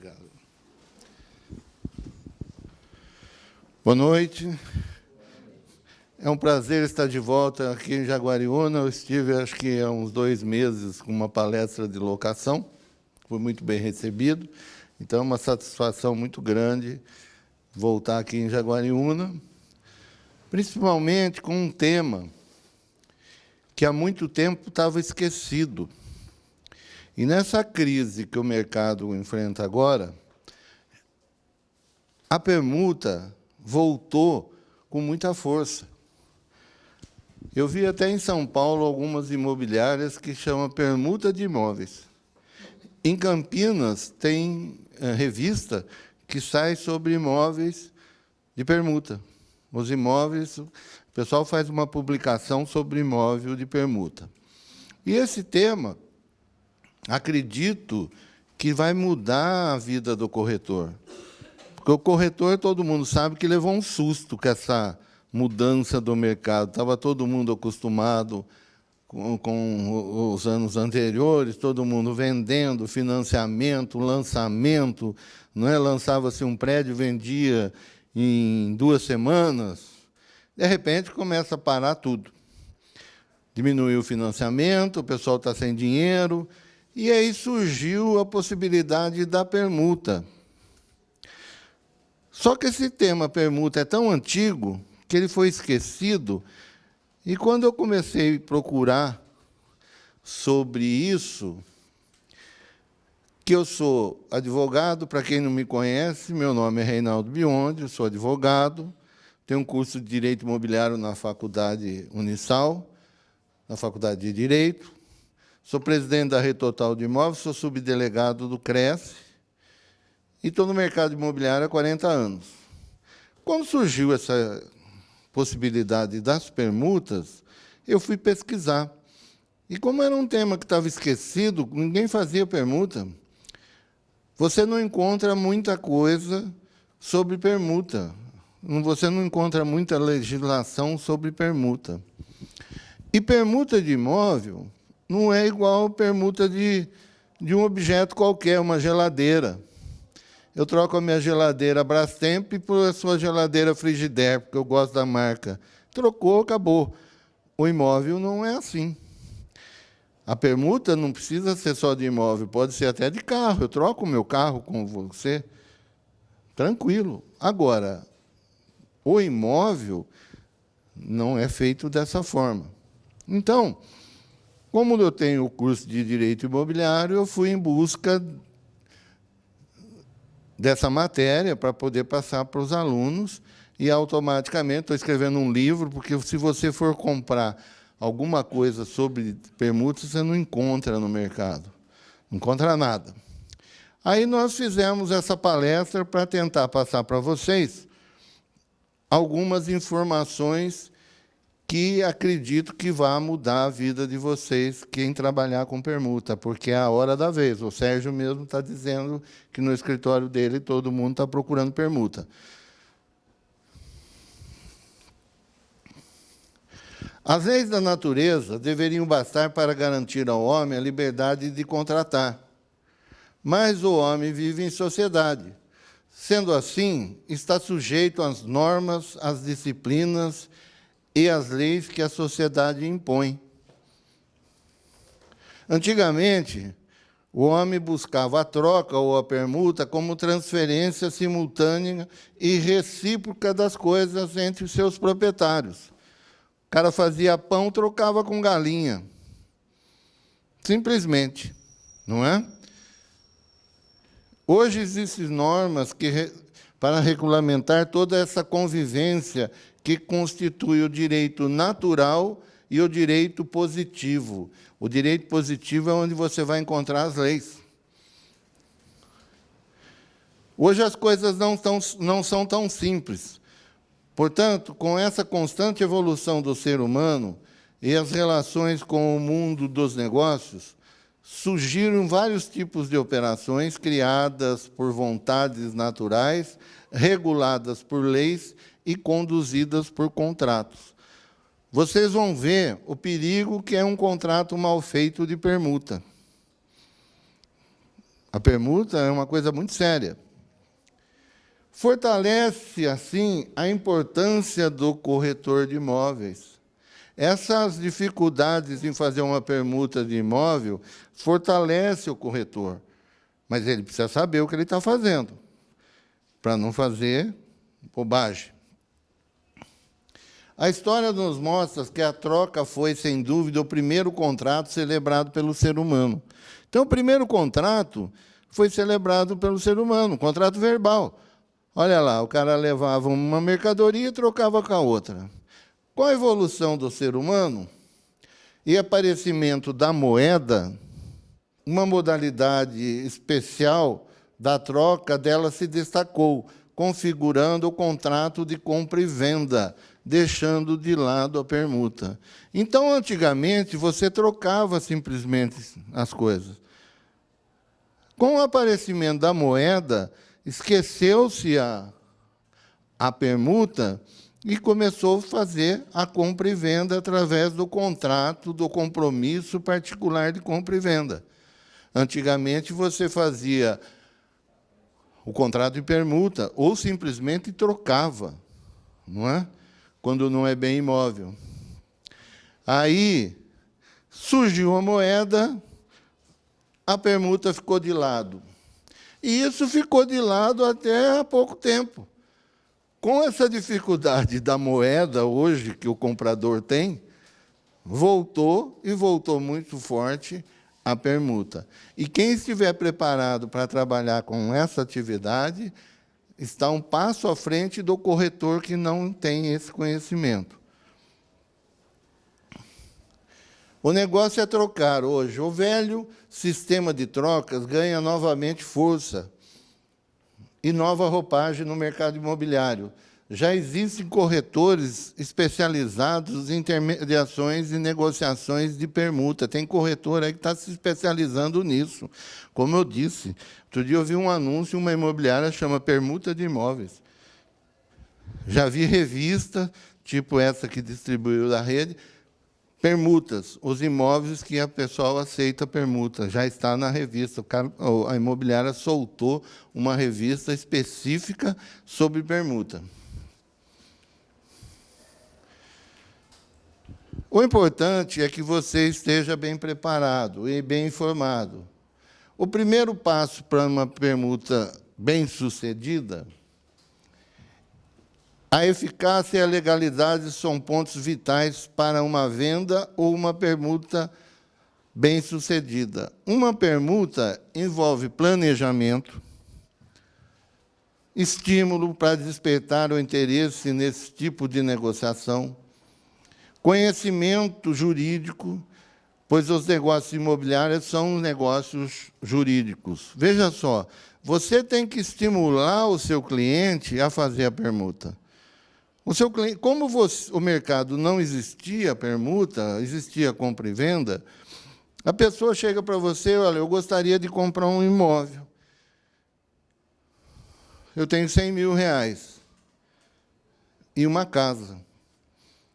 Obrigado. Boa noite. É um prazer estar de volta aqui em Jaguariúna. Eu estive, acho que há uns 2 meses, com uma palestra de locação. Foi muito bem recebido. Então, é uma satisfação muito grande voltar aqui em Jaguariúna, principalmente com um tema que há muito tempo estava esquecido. E nessa crise que o mercado enfrenta agora, a permuta voltou com muita força. Eu vi até em São Paulo algumas imobiliárias que chamam permuta de imóveis. Em Campinas, tem revista que sai sobre imóveis de permuta. Os imóveis, o pessoal faz uma publicação sobre imóvel de permuta. E esse tema, acredito que vai mudar a vida do corretor. Porque o corretor, todo mundo sabe que levou um susto com essa mudança do mercado. Estava todo mundo acostumado com os anos anteriores, todo mundo vendendo, financiamento, lançamento, não é? Lançava-se um prédio, vendia em 2 semanas. De repente, começa a parar tudo. Diminuiu o financiamento, o pessoal está sem dinheiro, e aí surgiu a possibilidade da permuta. Só que esse tema permuta é tão antigo que ele foi esquecido, e quando eu comecei a procurar sobre isso, que eu sou advogado, para quem não me conhece, meu nome é Reinaldo Biondi, eu sou advogado, tenho um curso de Direito Imobiliário na Faculdade Unisal, na Faculdade de Direito, sou presidente da Rede Total de Imóveis, sou subdelegado do CRES, e estou no mercado imobiliário há 40 anos. Quando surgiu essa possibilidade das permutas, eu fui pesquisar. E como era um tema que estava esquecido, ninguém fazia permuta, você não encontra muita coisa sobre permuta. Você não encontra muita legislação sobre permuta. E permuta de imóvel não é igual permuta de um objeto qualquer, uma geladeira. Eu troco a minha geladeira Brastemp por a sua geladeira Frigidaire, porque eu gosto da marca. Trocou, acabou. O imóvel não é assim. A permuta não precisa ser só de imóvel, pode ser até de carro. Eu troco o meu carro com você, tranquilo. Agora, o imóvel não é feito dessa forma. Então, como eu tenho o curso de Direito Imobiliário, eu fui em busca dessa matéria para poder passar para os alunos e, automaticamente, estou escrevendo um livro, porque, se você for comprar alguma coisa sobre permutas, você não encontra no mercado, não encontra nada. Aí nós fizemos essa palestra para tentar passar para vocês algumas informações que acredito que vá mudar a vida de vocês, quem trabalhar com permuta, porque é a hora da vez. O Sérgio mesmo está dizendo que no escritório dele todo mundo está procurando permuta. As leis da natureza deveriam bastar para garantir ao homem a liberdade de contratar. Mas o homem vive em sociedade. Sendo assim, está sujeito às normas, às disciplinas e às leis que a sociedade impõe. Antigamente, o homem buscava a troca ou a permuta como transferência simultânea e recíproca das coisas entre os seus proprietários. O cara fazia pão, trocava com galinha. Simplesmente, não é? Hoje existem normas para regulamentar toda essa convivência que constitui o direito natural e o direito positivo. O direito positivo é onde você vai encontrar as leis. Hoje as coisas não são tão simples. Portanto, com essa constante evolução do ser humano e as relações com o mundo dos negócios, surgiram vários tipos de operações criadas por vontades naturais, reguladas por leis e conduzidas por contratos. Vocês vão ver o perigo que é um contrato mal feito de permuta. A permuta é uma coisa muito séria. Fortalece, assim, a importância do corretor de imóveis. Essas dificuldades em fazer uma permuta de imóvel fortalece o corretor, mas ele precisa saber o que ele está fazendo, para não fazer bobagem. A história nos mostra que a troca foi, sem dúvida, o primeiro contrato celebrado pelo ser humano. Então, o primeiro contrato foi celebrado pelo ser humano, um contrato verbal. Olha lá, o cara levava uma mercadoria e trocava com a outra. Com a evolução do ser humano e aparecimento da moeda, uma modalidade especial da troca dela se destacou, configurando o contrato de compra e venda, deixando de lado a permuta. Então, antigamente, você trocava simplesmente as coisas. Com o aparecimento da moeda, esqueceu-se a permuta e começou a fazer a compra e venda através do contrato, do compromisso particular de compra e venda. Antigamente, você fazia o contrato de permuta ou simplesmente trocava, não é? Quando não é bem imóvel. Aí surgiu a moeda, a permuta ficou de lado. E isso ficou de lado até há pouco tempo. Com essa dificuldade da moeda hoje que o comprador tem, voltou e voltou muito forte a permuta. E quem estiver preparado para trabalhar com essa atividade está um passo à frente do corretor que não tem esse conhecimento. O negócio é trocar hoje. O velho sistema de trocas ganha novamente força e nova roupagem no mercado imobiliário. Já existem corretores especializados em intermediações e negociações de permuta. Tem corretor aí que está se especializando nisso. Como eu disse, outro dia eu vi um anúncio, uma imobiliária chama Permuta de Imóveis. Já vi revista, tipo essa que distribuiu da rede, permutas, os imóveis que a pessoa aceita permuta, já está na revista. A imobiliária soltou uma revista específica sobre permuta. O importante é que você esteja bem preparado e bem informado. O primeiro passo para uma permuta bem-sucedida, a eficácia e a legalidade são pontos vitais para uma venda ou uma permuta bem-sucedida. Uma permuta envolve planejamento, estímulo para despertar o interesse nesse tipo de negociação, conhecimento jurídico, pois os negócios imobiliários são negócios jurídicos. Veja só, você tem que estimular o seu cliente a fazer a permuta. O seu cliente, como o mercado não existia permuta, existia compra e venda, a pessoa chega para você, olha, eu gostaria de comprar um imóvel. Eu tenho 100 mil reais e uma casa.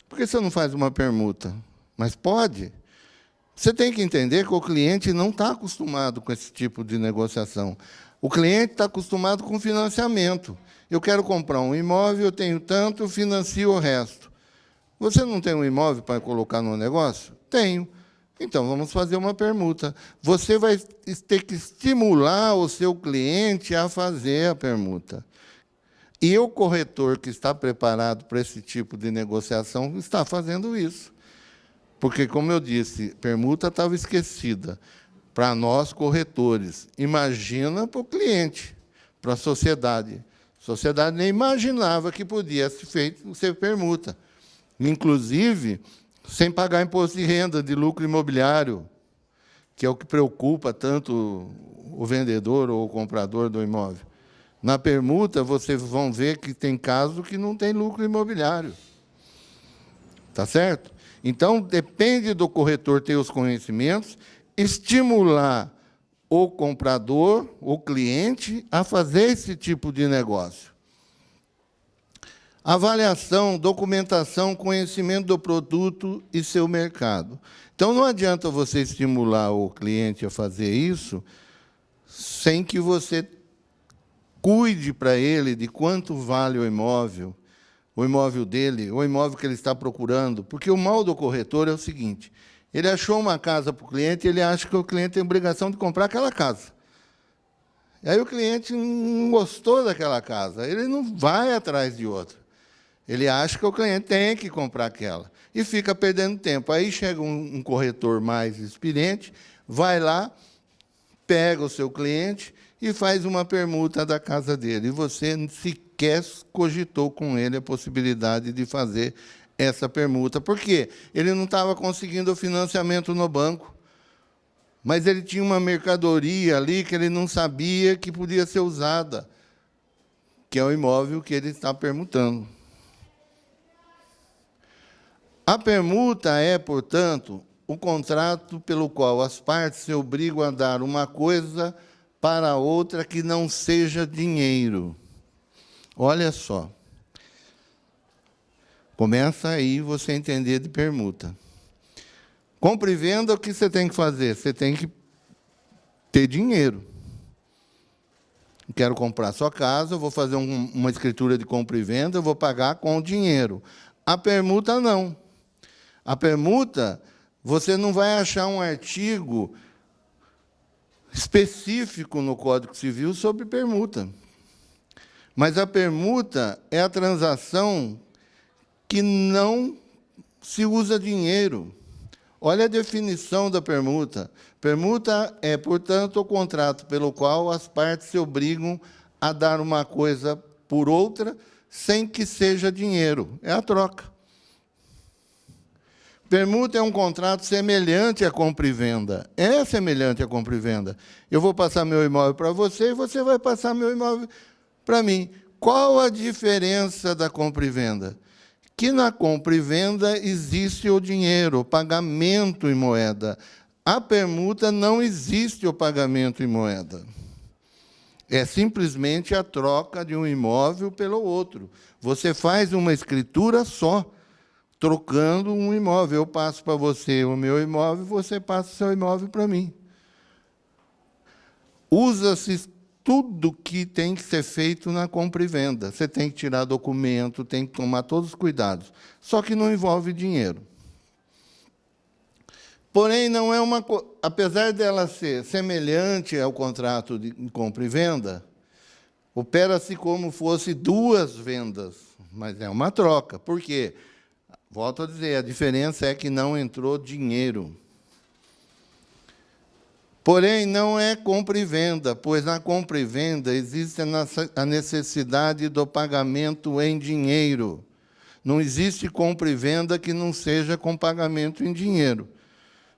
Por que você não faz uma permuta? Mas pode. Você tem que entender que o cliente não está acostumado com esse tipo de negociação. O cliente está acostumado com financiamento. Eu quero comprar um imóvel, eu tenho tanto, eu financio o resto. Você não tem um imóvel para colocar no negócio? Tenho. Então, vamos fazer uma permuta. Você vai ter que estimular o seu cliente a fazer a permuta. E o corretor que está preparado para esse tipo de negociação está fazendo isso. Porque, como eu disse, permuta estava esquecida. Para nós, corretores. Imagina para o cliente, para a sociedade. A sociedade nem imaginava que podia ser permuta. Inclusive, sem pagar imposto de renda, de lucro imobiliário, que é o que preocupa tanto o vendedor ou o comprador do imóvel. Na permuta, vocês vão ver que tem casos que não tem lucro imobiliário. Tá certo? Então, depende do corretor ter os conhecimentos, estimular o comprador, o cliente, a fazer esse tipo de negócio. Avaliação, documentação, conhecimento do produto e seu mercado. Então, não adianta você estimular o cliente a fazer isso sem que você cuide para ele de quanto vale o imóvel dele, o imóvel que ele está procurando. Porque o mal do corretor é o seguinte: ele achou uma casa para o cliente e ele acha que o cliente tem obrigação de comprar aquela casa. E aí o cliente não gostou daquela casa, ele não vai atrás de outra. Ele acha que o cliente tem que comprar aquela. E fica perdendo tempo. Aí chega um corretor mais experiente, vai lá, pega o seu cliente e faz uma permuta da casa dele. E você sequer cogitou com ele a possibilidade de fazer essa permuta. Por quê? Ele não estava conseguindo o financiamento no banco, mas ele tinha uma mercadoria ali que ele não sabia que podia ser usada, que é o imóvel que ele está permutando. A permuta é, portanto, o contrato pelo qual as partes se obrigam a dar uma coisa para outra que não seja dinheiro. Olha só. Começa aí você entender de permuta. Compra e venda, o que você tem que fazer? Você tem que ter dinheiro. Quero comprar sua casa, eu vou fazer uma escritura de compra e venda, eu vou pagar com dinheiro. A permuta, não. A permuta, você não vai achar um artigo específico no Código Civil sobre permuta. Mas a permuta é a transação que não se usa dinheiro. Olha a definição da permuta. Permuta é, portanto, o contrato pelo qual as partes se obrigam a dar uma coisa por outra sem que seja dinheiro. É a troca. Permuta é um contrato semelhante à compra e venda. É semelhante à compra e venda. Eu vou passar meu imóvel para você e você vai passar meu imóvel para mim. Qual a diferença da compra e venda? Que na compra e venda existe o dinheiro, o pagamento em moeda. A permuta não existe o pagamento em moeda. É simplesmente a troca de um imóvel pelo outro. Você faz uma escritura só, trocando um imóvel. Eu passo para você o meu imóvel, você passa o seu imóvel para mim. Usa-se tudo que tem que ser feito na compra e venda. Você tem que tirar documento, tem que tomar todos os cuidados. Só que não envolve dinheiro. Porém, não é uma apesar dela ser semelhante ao contrato de compra e venda, opera-se como fosse duas vendas, mas é uma troca. Por quê? Volto a dizer, a diferença é que não entrou dinheiro. Porém, não é compra e venda, pois na compra e venda existe a necessidade do pagamento em dinheiro. Não existe compra e venda que não seja com pagamento em dinheiro.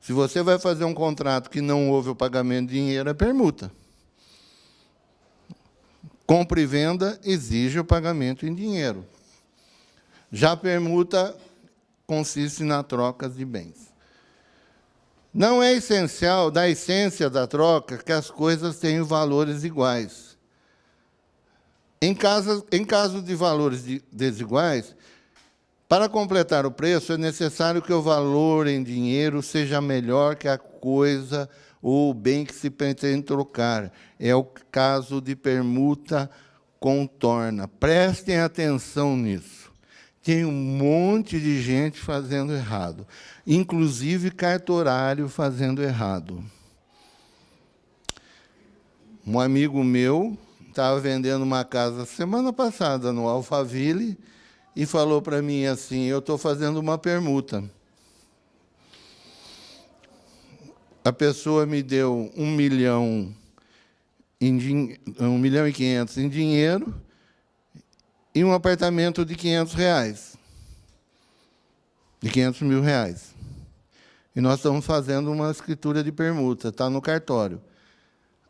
Se você vai fazer um contrato que não houve o pagamento de dinheiro, é permuta. Compra e venda exige o pagamento em dinheiro. Já a permuta consiste na troca de bens. Não é essencial, da essência da troca, que as coisas tenham valores iguais. Em caso de valores desiguais, para completar o preço, é necessário que o valor em dinheiro seja melhor que a coisa ou o bem que se pretende trocar. É o caso de permuta contorna. Prestem atenção nisso. Tem um monte de gente fazendo errado, inclusive cartorário fazendo errado. Um amigo meu estava vendendo uma casa semana passada no Alphaville e falou para mim assim: eu estou fazendo uma permuta. A pessoa me deu 1.500.000 em dinheiro e um apartamento de R$500, de R$500.000. E nós estamos fazendo uma escritura de permuta, está no cartório.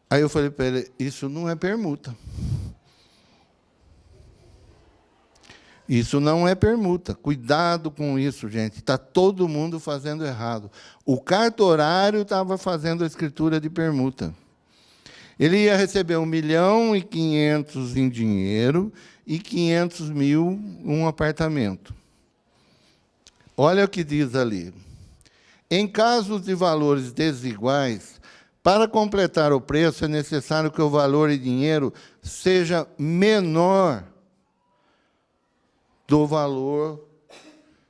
Aí eu falei para ele: isso não é permuta. Isso não é permuta. Cuidado com isso, gente. Está todo mundo fazendo errado. O cartorário estava fazendo a escritura de permuta. Ele ia receber 1.500.000 em dinheiro e 500.000 um apartamento. Olha o que diz ali. Em casos de valores desiguais, Para completar o preço, é necessário que o valor em dinheiro seja menor do valor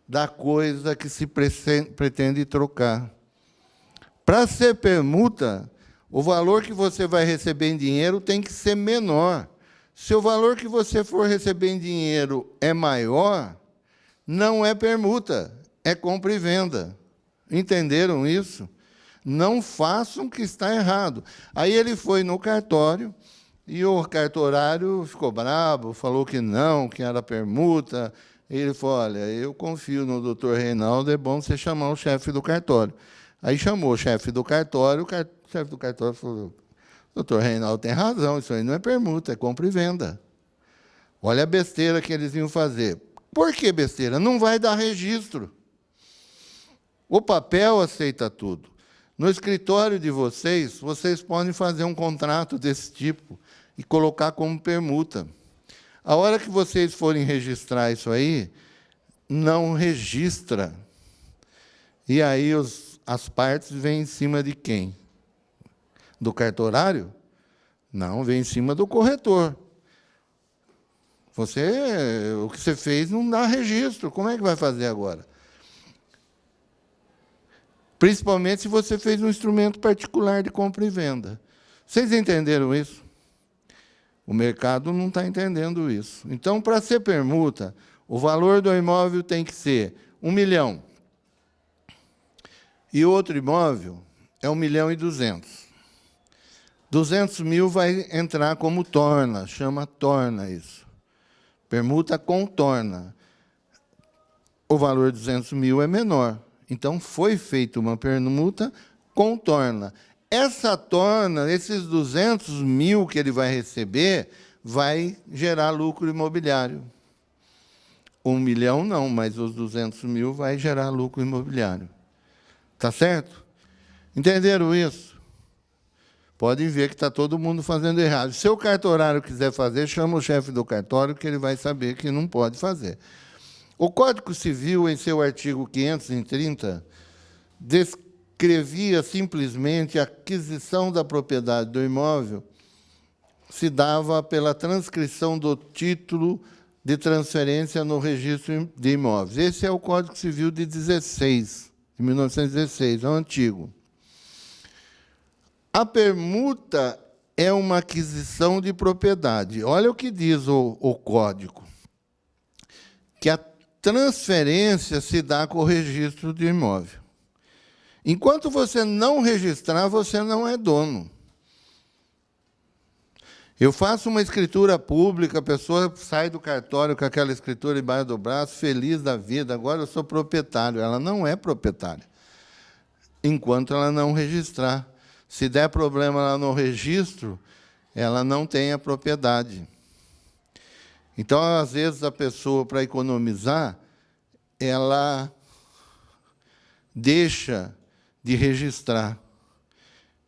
da coisa que se pretende trocar. Para ser permuta, o valor que você vai receber em dinheiro tem que ser menor. Se o valor que você for receber em dinheiro é maior, não é permuta, é compra e venda. Entenderam isso? Não façam o que está errado. Aí ele foi no cartório e o cartorário ficou bravo, falou que não, que era permuta. Ele falou, olha, eu confio no doutor Reinaldo, é bom você chamar o chefe do cartório. Aí chamou o chefe do cartório, o chefe do cartório falou, doutor Reinaldo tem razão, isso aí não é permuta, é compra e venda. Olha a besteira que eles iam fazer. Por que besteira? Não vai dar registro. O papel aceita tudo. No escritório de vocês, vocês podem fazer um contrato desse tipo e colocar como permuta. A hora que vocês forem registrar isso aí, não registra. E aí as partes vêm em cima de quem? Do cartorário? Não, vem em cima do corretor. O que você fez não dá registro. Como é que vai fazer agora? Principalmente se você fez um instrumento particular de compra e venda. Vocês entenderam isso? O mercado não está entendendo isso. Então, para ser permuta, o valor do imóvel tem que ser 1 milhão. E outro imóvel é 1.200.000. 200 mil vai entrar como torna, chama torna isso. Permuta com torna. O valor de 200 mil é menor. Então, foi feita uma permuta com torna. Essa torna, esses 200 mil que ele vai receber, vai gerar lucro imobiliário. 1 milhão não, mas os 200 mil vai gerar lucro imobiliário. Tá certo? Entenderam isso? Podem ver que está todo mundo fazendo errado. Se o cartorário quiser fazer, chama o chefe do cartório, que ele vai saber que não pode fazer. O Código Civil, em seu artigo 530, descrevia simplesmente a aquisição da propriedade do imóvel, se dava pela transcrição do título de transferência no registro de imóveis. Esse é o Código Civil de 1916, é o antigo. A permuta é uma aquisição de propriedade. Olha o que diz o Código. Que a transferência se dá com o registro de imóvel. Enquanto você não registrar, você não é dono. Eu faço uma escritura pública, a pessoa sai do cartório com aquela escritura embaixo do braço, feliz da vida, agora eu sou proprietário. Ela não é proprietária, enquanto ela não registrar. Se der problema lá no registro, ela não tem a propriedade. Então, às vezes, a pessoa, para economizar, ela deixa de registrar.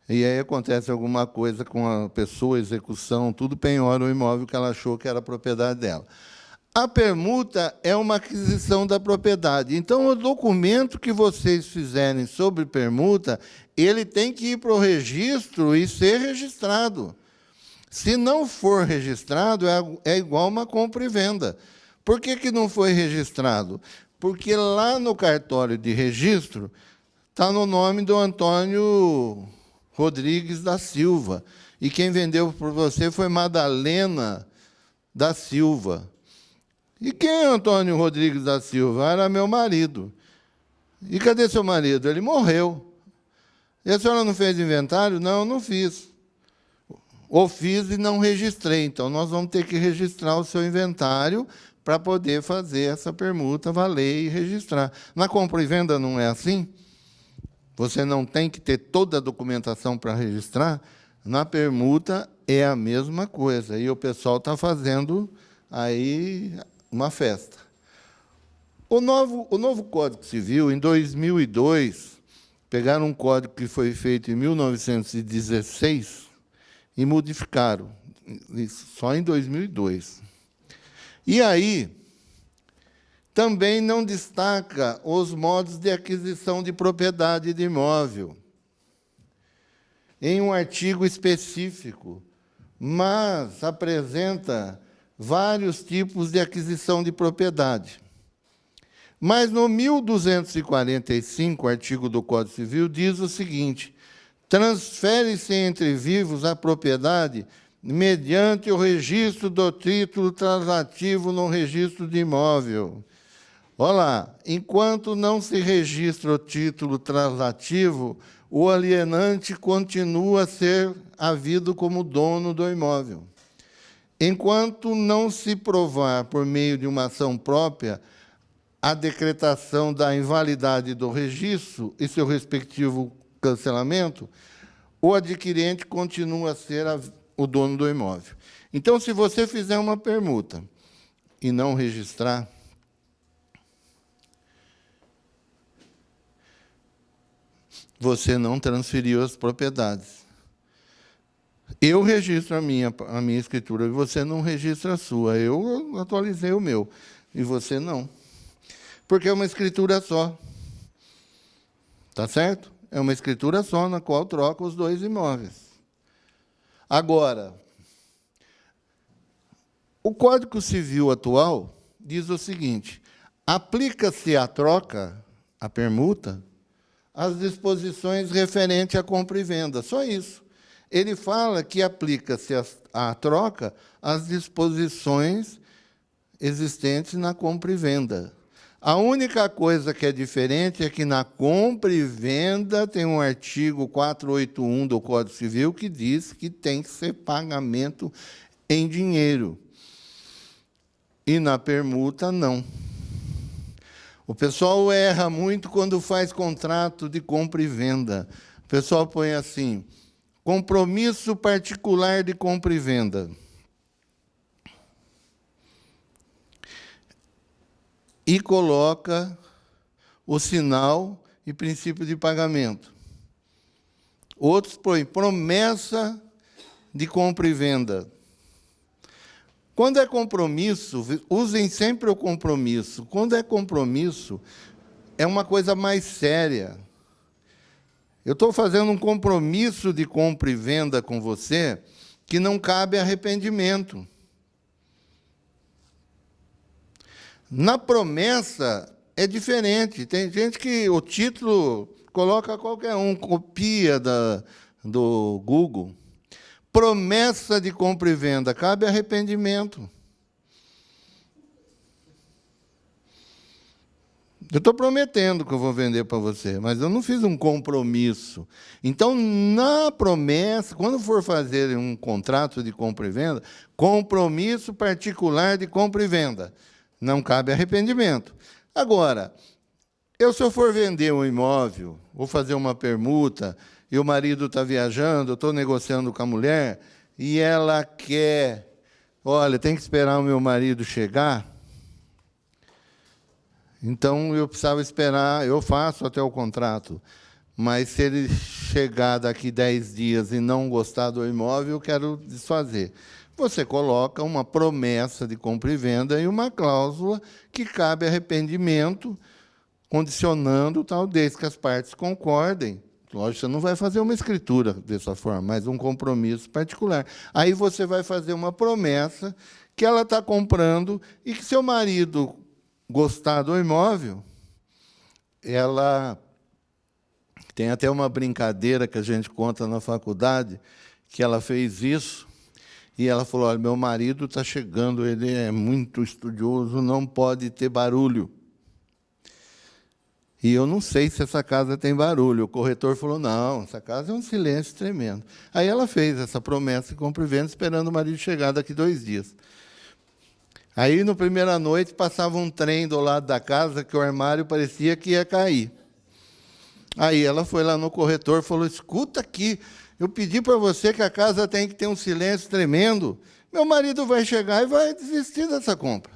E aí acontece alguma coisa com a pessoa, execução, tudo penhora o imóvel que ela achou que era propriedade dela. A permuta é uma aquisição da propriedade. Então, o documento que vocês fizerem sobre permuta, ele tem que ir para o registro e ser registrado. Se não for registrado, é igual uma compra e venda. Por que não foi registrado? Porque lá no cartório de registro está no nome do Antônio Rodrigues da Silva. E quem vendeu por você foi Madalena da Silva. E quem é Antônio Rodrigues da Silva? Era meu marido. E cadê seu marido? Ele morreu. E a senhora não fez inventário? Não, não fiz. Ou fiz e não registrei. Então, nós vamos ter que registrar o seu inventário para poder fazer essa permuta valer e registrar. Na compra e venda não é assim? Você não tem que ter toda a documentação para registrar? Na permuta é a mesma coisa. E o pessoal está fazendo aí uma festa. O novo Código Civil, em 2002, pegaram um código que foi feito em 1916 e modificaram, só em 2002. E aí, também não destaca os modos de aquisição de propriedade de imóvel. em um artigo específico, mas apresenta vários tipos de aquisição de propriedade. Mas no 1245, artigo do Código Civil, diz o seguinte: transfere-se entre vivos a propriedade mediante o registro do título translativo no registro de imóvel. Olha lá, enquanto não se registra o título translativo, o alienante continua a ser havido como dono do imóvel. Enquanto não se provar, por meio de uma ação própria, a decretação da invalidade do registro e seu respectivo cancelamento, o adquirente continua a ser o dono do imóvel. Então, se você fizer uma permuta e não registrar, você não transferiu as propriedades. Eu registro a minha escritura e você não registra a sua. Eu atualizei o meu e você não. Porque é uma escritura só. Tá certo? É uma escritura só na qual troca os dois imóveis. Agora, o Código Civil atual diz o seguinte: aplica-se à troca, à permuta, as disposições referentes à compra e venda. Só isso. Ele fala que aplica-se à troca as disposições existentes na compra e venda. A única coisa que é diferente é que na compra e venda tem um artigo 481 do Código Civil que diz que tem que ser pagamento em dinheiro. E na permuta, não. O pessoal erra muito quando faz contrato de compra e venda. O pessoal põe assim: compromisso particular de compra e venda. E coloca o sinal e princípio de pagamento. Outros põem promessa de compra e venda. Quando é compromisso, usem sempre o compromisso. Quando é compromisso, é uma coisa mais séria. Eu estou fazendo um compromisso de compra e venda com você que não cabe arrependimento. Na promessa é diferente. Tem gente que o título coloca qualquer um, copia do Google. Promessa de compra e venda, cabe arrependimento. Eu estou prometendo que eu vou vender para você, mas eu não fiz um compromisso. Então, na promessa, quando for fazer um contrato de compra e venda, compromisso particular de compra e venda. Não cabe arrependimento. Agora, se eu for vender um imóvel, vou fazer uma permuta, e o marido está viajando, eu estou negociando com a mulher, e ela quer, olha, tem que esperar o meu marido chegar, então eu precisava esperar, eu faço até o contrato, mas se ele chegar daqui 10 dias e não gostar do imóvel, eu quero desfazer. Você coloca uma promessa de compra e venda e uma cláusula que cabe arrependimento, condicionando tal, desde que as partes concordem. Lógico, você não vai fazer uma escritura dessa forma, mas um compromisso particular. Aí você vai fazer uma promessa que ela está comprando e que seu marido gostar do imóvel, ela tem até uma brincadeira que a gente conta na faculdade, que ela fez isso, e ela falou, olha, meu marido está chegando, ele é muito estudioso, não pode ter barulho. E eu não sei se essa casa tem barulho. O corretor falou, não, essa casa é um silêncio tremendo. Aí ela fez essa promessa de compra e venda, esperando o marido chegar daqui 2 dias. Aí, na primeira noite, passava um trem do lado da casa, que o armário parecia que ia cair. Aí ela foi lá no corretor e falou, escuta aqui, eu pedi para você que a casa tem que ter um silêncio tremendo, meu marido vai chegar e vai desistir dessa compra.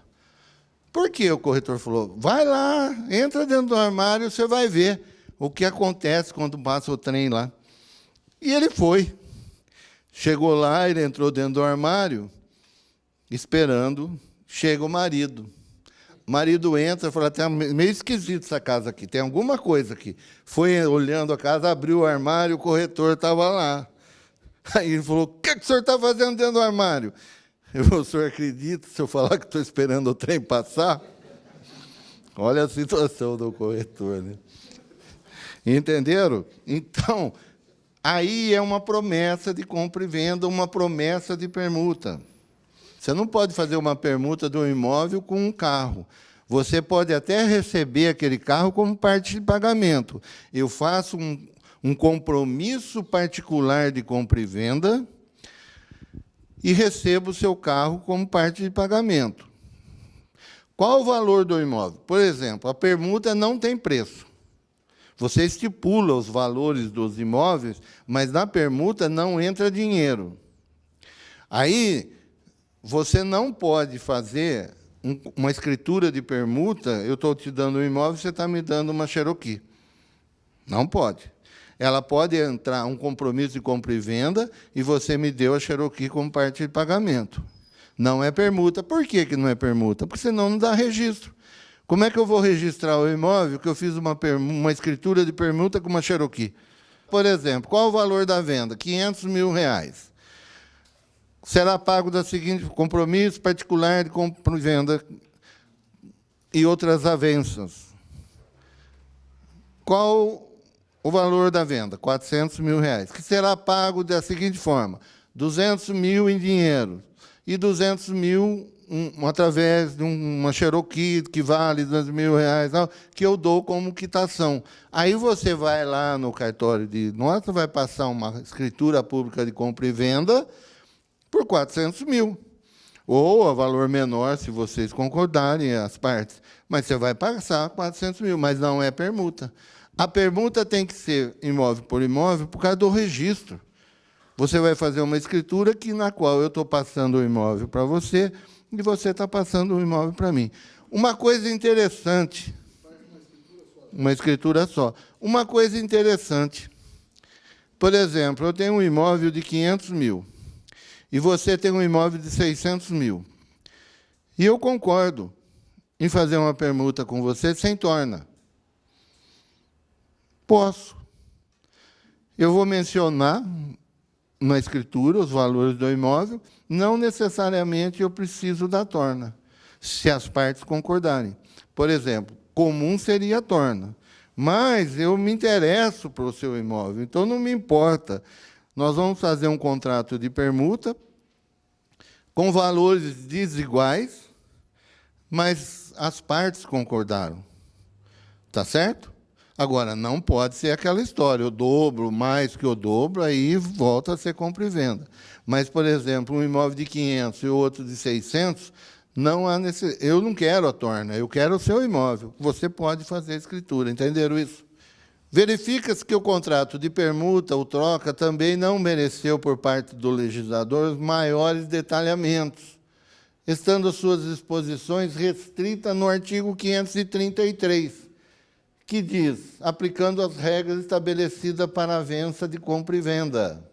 Por quê? O corretor falou, vai lá, entra dentro do armário, você vai ver o que acontece quando passa o trem lá. E ele foi. Chegou lá, ele entrou dentro do armário, esperando, chega o marido. O marido entra e fala, tá meio esquisito essa casa aqui, tem alguma coisa aqui. Foi olhando a casa, abriu o armário, o corretor estava lá. Aí ele falou, o que o senhor está fazendo dentro do armário? Eu falei, o senhor acredita se eu falar que estou esperando o trem passar? Olha a situação do corretor, né? Entenderam? Então, aí é uma promessa de compra e venda, uma promessa de permuta. Você não pode fazer uma permuta de um imóvel com um carro. Você pode até receber aquele carro como parte de pagamento. Eu faço um compromisso particular de compra e venda e recebo o seu carro como parte de pagamento. Qual o valor do imóvel? Por exemplo, a permuta não tem preço. Você estipula os valores dos imóveis, mas na permuta não entra dinheiro. Aí, você não pode fazer uma escritura de permuta, eu estou te dando um imóvel, você está me dando uma Cherokee. Não pode. Ela pode entrar um compromisso de compra e venda e você me deu a Cherokee como parte de pagamento. Não é permuta. Por que que não é permuta? Porque senão não dá registro. Como é que eu vou registrar o imóvel que eu fiz uma escritura de permuta com uma Cherokee? Por exemplo, qual o valor da venda? R$500 mil. Será pago da seguinte compromisso particular de compra e venda e outras avanças. Qual o valor da venda? R$400 mil, que será pago da seguinte forma: 200 mil em dinheiro e 200 mil através de uma Cherokee que vale R$200 mil, que eu dou como quitação. Aí você vai lá no cartório de nota, vai passar uma escritura pública de compra e venda por 400 mil. Ou a valor menor, se vocês concordarem, as partes. Mas você vai passar 400 mil, mas não é permuta. A permuta tem que ser imóvel por causa do registro. Você vai fazer uma escritura na qual eu estou passando o imóvel para você e você está passando o imóvel para mim. Uma coisa interessante... Uma escritura só. Uma coisa interessante. Por exemplo, eu tenho um imóvel de 500 mil. E você tem um imóvel de 600 mil. E eu concordo em fazer uma permuta com você sem torna. Posso. Eu vou mencionar na escritura os valores do imóvel, não necessariamente eu preciso da torna, se as partes concordarem. Por exemplo, comum seria a torna, mas eu me interesso pelo seu imóvel, então não me importa. Nós vamos fazer um contrato de permuta com valores desiguais, mas as partes concordaram. Está certo? Agora, não pode ser aquela história, eu dobro mais que eu dobro, aí volta a ser compra e venda. Mas, por exemplo, um imóvel de 500 e o outro de 600, não há necessidade. Eu não quero a torna, eu quero o seu imóvel. Você pode fazer a escritura, entenderam isso? Verifica-se que o contrato de permuta ou troca também não mereceu, por parte do legislador, maiores detalhamentos, estando suas disposições restritas no artigo 533, que diz, aplicando as regras estabelecidas para a avença de compra e venda.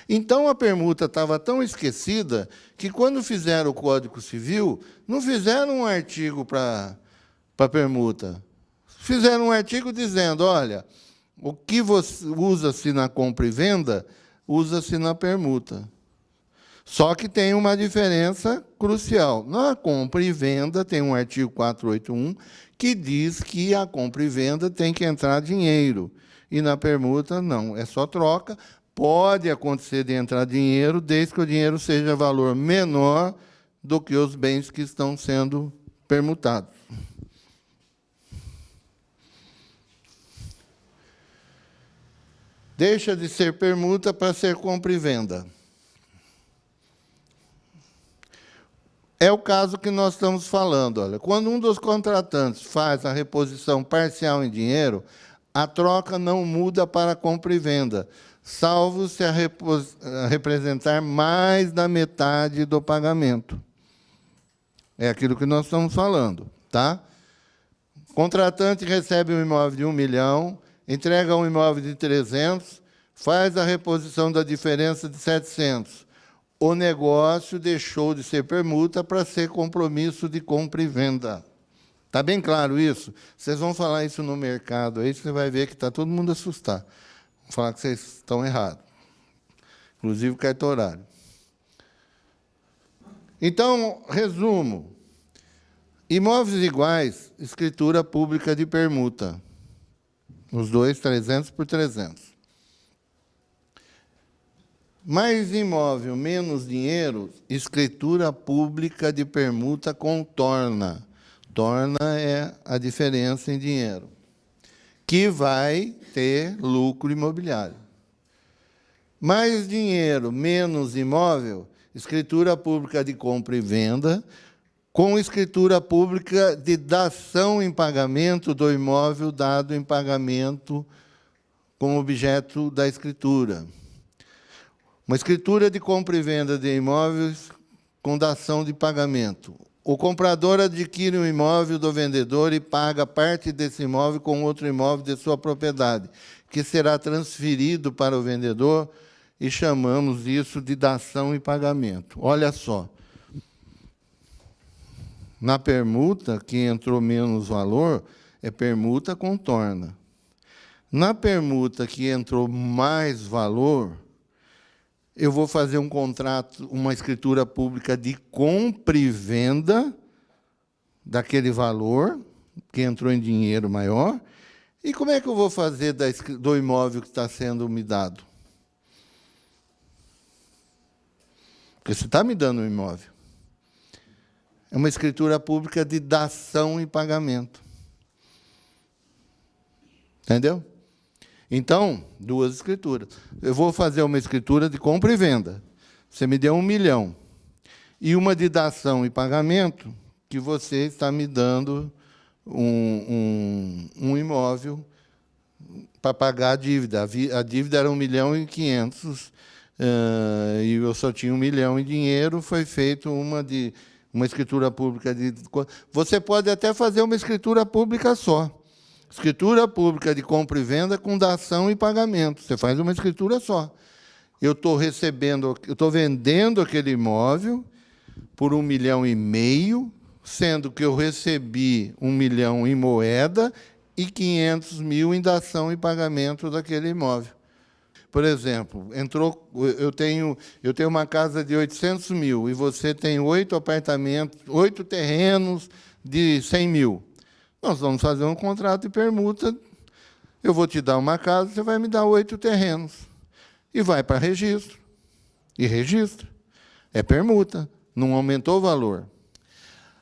Então, a permuta estava tão esquecida que, quando fizeram o Código Civil, não fizeram um artigo para permuta. Fizeram um artigo dizendo, olha, o que usa-se na compra e venda, usa-se na permuta. Só que tem uma diferença crucial. Na compra e venda, tem um artigo 481, que diz que a compra e venda tem que entrar dinheiro. E na permuta, não, é só troca. Pode acontecer de entrar dinheiro, desde que o dinheiro seja valor menor do que os bens que estão sendo permutados. Deixa de ser permuta para ser compra e venda. É o caso que nós estamos falando. Olha, quando um dos contratantes faz a reposição parcial em dinheiro, a troca não muda para compra e venda, salvo se a representar mais da metade do pagamento. É aquilo que nós estamos falando, tá? O contratante recebe um imóvel de 1 milhão, entrega um imóvel de 300, faz a reposição da diferença de 700. O negócio deixou de ser permuta para ser compromisso de compra e venda. Está bem claro isso? Vocês vão falar isso no mercado, aí você vai ver que está todo mundo assustado. Vão falar que vocês estão errados, inclusive o cartorário. Então, resumo. Imóveis iguais, escritura pública de permuta. Os dois, 300 por 300. Mais imóvel, menos dinheiro, escritura pública de permuta com torna. Torna é a diferença em dinheiro, que vai ter lucro imobiliário. Mais dinheiro, menos imóvel, escritura pública de compra e venda, com escritura pública de dação em pagamento do imóvel dado em pagamento como objeto da escritura. Uma escritura de compra e venda de imóveis com dação de pagamento. O comprador adquire um imóvel do vendedor e paga parte desse imóvel com outro imóvel de sua propriedade, que será transferido para o vendedor, e chamamos isso de dação e pagamento. Olha só. Na permuta, que entrou menos valor, é permuta com torna. Na permuta que entrou mais valor, eu vou fazer um contrato, uma escritura pública de compra e venda daquele valor, que entrou em dinheiro maior. E como é que eu vou fazer do imóvel que está sendo me dado? Porque você está me dando um imóvel. É uma escritura pública de dação e pagamento. Entendeu? Então, duas escrituras. Eu vou fazer uma escritura de compra e venda. Você me deu 1 milhão. E uma de dação e pagamento, que você está me dando um imóvel para pagar a dívida. A dívida era 1.500.000, e eu só tinha 1 milhão em dinheiro. Foi feita uma escritura pública de... Você pode até fazer uma escritura pública só. Escritura pública de compra e venda com dação e pagamento. Você faz uma escritura só. Eu estou vendendo aquele imóvel por 1,5 milhão, sendo que eu recebi 1 milhão em moeda e 500.000 em dação e pagamento daquele imóvel. Por exemplo, eu tenho uma casa de 800 mil e você tem 8 apartamentos, 8 terrenos de 100 mil. Nós vamos fazer um contrato de permuta. Eu vou te dar uma casa, você vai me dar 8 terrenos. E vai para registro. E registra. É permuta. Não aumentou o valor.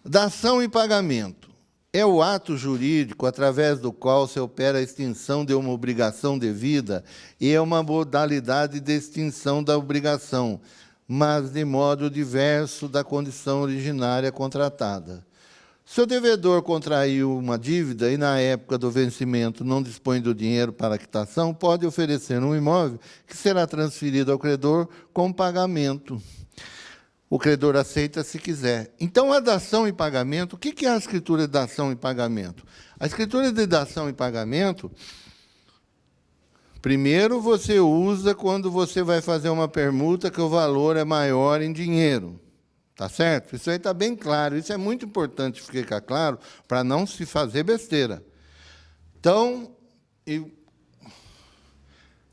Dação e pagamento. É o ato jurídico através do qual se opera a extinção de uma obrigação devida e é uma modalidade de extinção da obrigação, mas de modo diverso da condição originária contratada. Se o devedor contraiu uma dívida e, na época do vencimento, não dispõe do dinheiro para a quitação, pode oferecer um imóvel que será transferido ao credor com pagamento. O credor aceita se quiser. Então, a dação e pagamento, o que é a escritura de dação e pagamento? A escritura de dação e pagamento, primeiro, você usa quando você vai fazer uma permuta que o valor é maior em dinheiro. Tá certo? Isso aí está bem claro. Isso é muito importante ficar claro para não se fazer besteira. Então,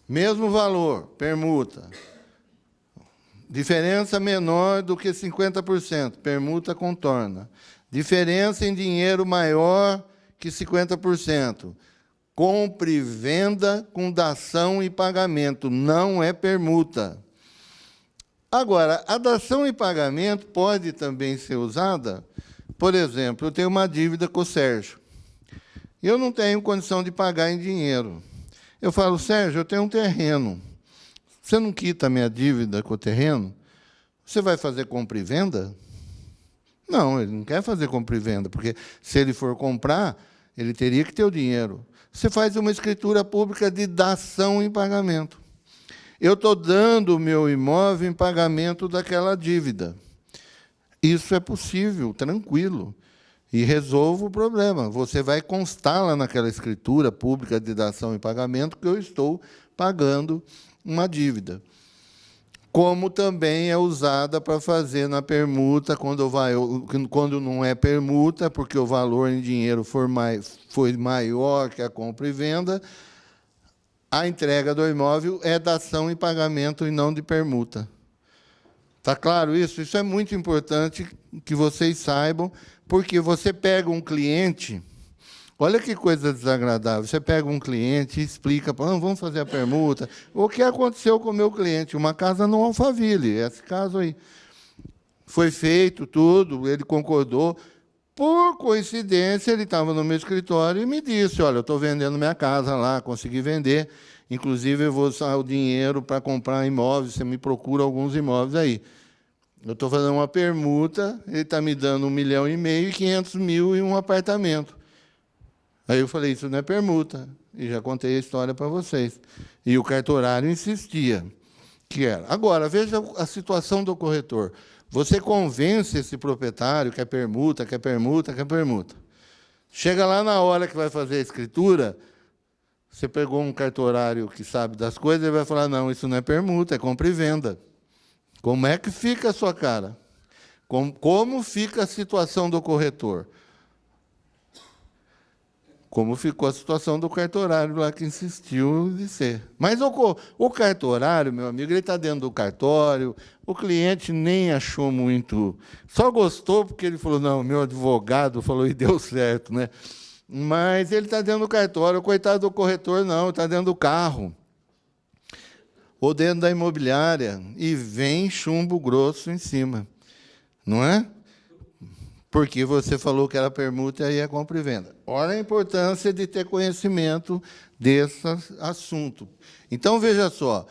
mesmo valor, permuta. Diferença menor do que 50%, permuta contorna. Diferença em dinheiro maior que 50%. Compra e venda com dação e pagamento. Não é permuta. Agora, a dação e pagamento pode também ser usada, por exemplo, eu tenho uma dívida com o Sérgio. E eu não tenho condição de pagar em dinheiro. Eu falo, Sérgio, eu tenho um terreno. Você não quita a minha dívida com o terreno? Você vai fazer compra e venda? Não, ele não quer fazer compra e venda, porque se ele for comprar, ele teria que ter o dinheiro. Você faz uma escritura pública de dação e pagamento. Eu estou dando o meu imóvel em pagamento daquela dívida. Isso é possível, tranquilo. E resolvo o problema. Você vai constar lá naquela escritura pública de dação e pagamento que eu estou pagando uma dívida. como também é usada para fazer na permuta, quando não é permuta, porque o valor em dinheiro foi maior que a compra e venda, a entrega do imóvel é dação em pagamento e não de permuta. Está claro isso? Isso é muito importante que vocês saibam, porque você pega um cliente... Olha que coisa desagradável. Você pega um cliente e explica, vamos fazer a permuta. O que aconteceu com o meu cliente? Uma casa no Alphaville, esse caso aí. Foi feito tudo, ele concordou. Por coincidência, ele estava no meu escritório e me disse, olha, eu estou vendendo minha casa lá, consegui vender. Inclusive, eu vou usar o dinheiro para comprar imóveis, você me procura alguns imóveis aí. Eu estou fazendo uma permuta, ele está me dando 1,5 milhão e 500 mil em um apartamento. Aí eu falei, isso não é permuta, e já contei a história para vocês. E o cartorário insistia que era. Agora, veja a situação do corretor. Você convence esse proprietário que é permuta, que é permuta, que é permuta. Chega lá na hora que vai fazer a escritura, você pegou um cartorário que sabe das coisas, ele vai falar, não, isso não é permuta, é compra e venda. Como é que fica a sua cara? Como fica a situação do corretor? Como ficou a situação do cartorário lá que insistiu de ser. Mas o cartorário, meu amigo, ele está dentro do cartório, o cliente nem achou muito, só gostou porque ele falou, não, meu advogado falou e deu certo, né? Mas ele está dentro do cartório, o coitado do corretor não, está dentro do carro, ou dentro da imobiliária, e vem chumbo grosso em cima, não é? Porque você falou que era permuta e é compra e venda. Olha a importância de ter conhecimento desse assunto. Então, veja só,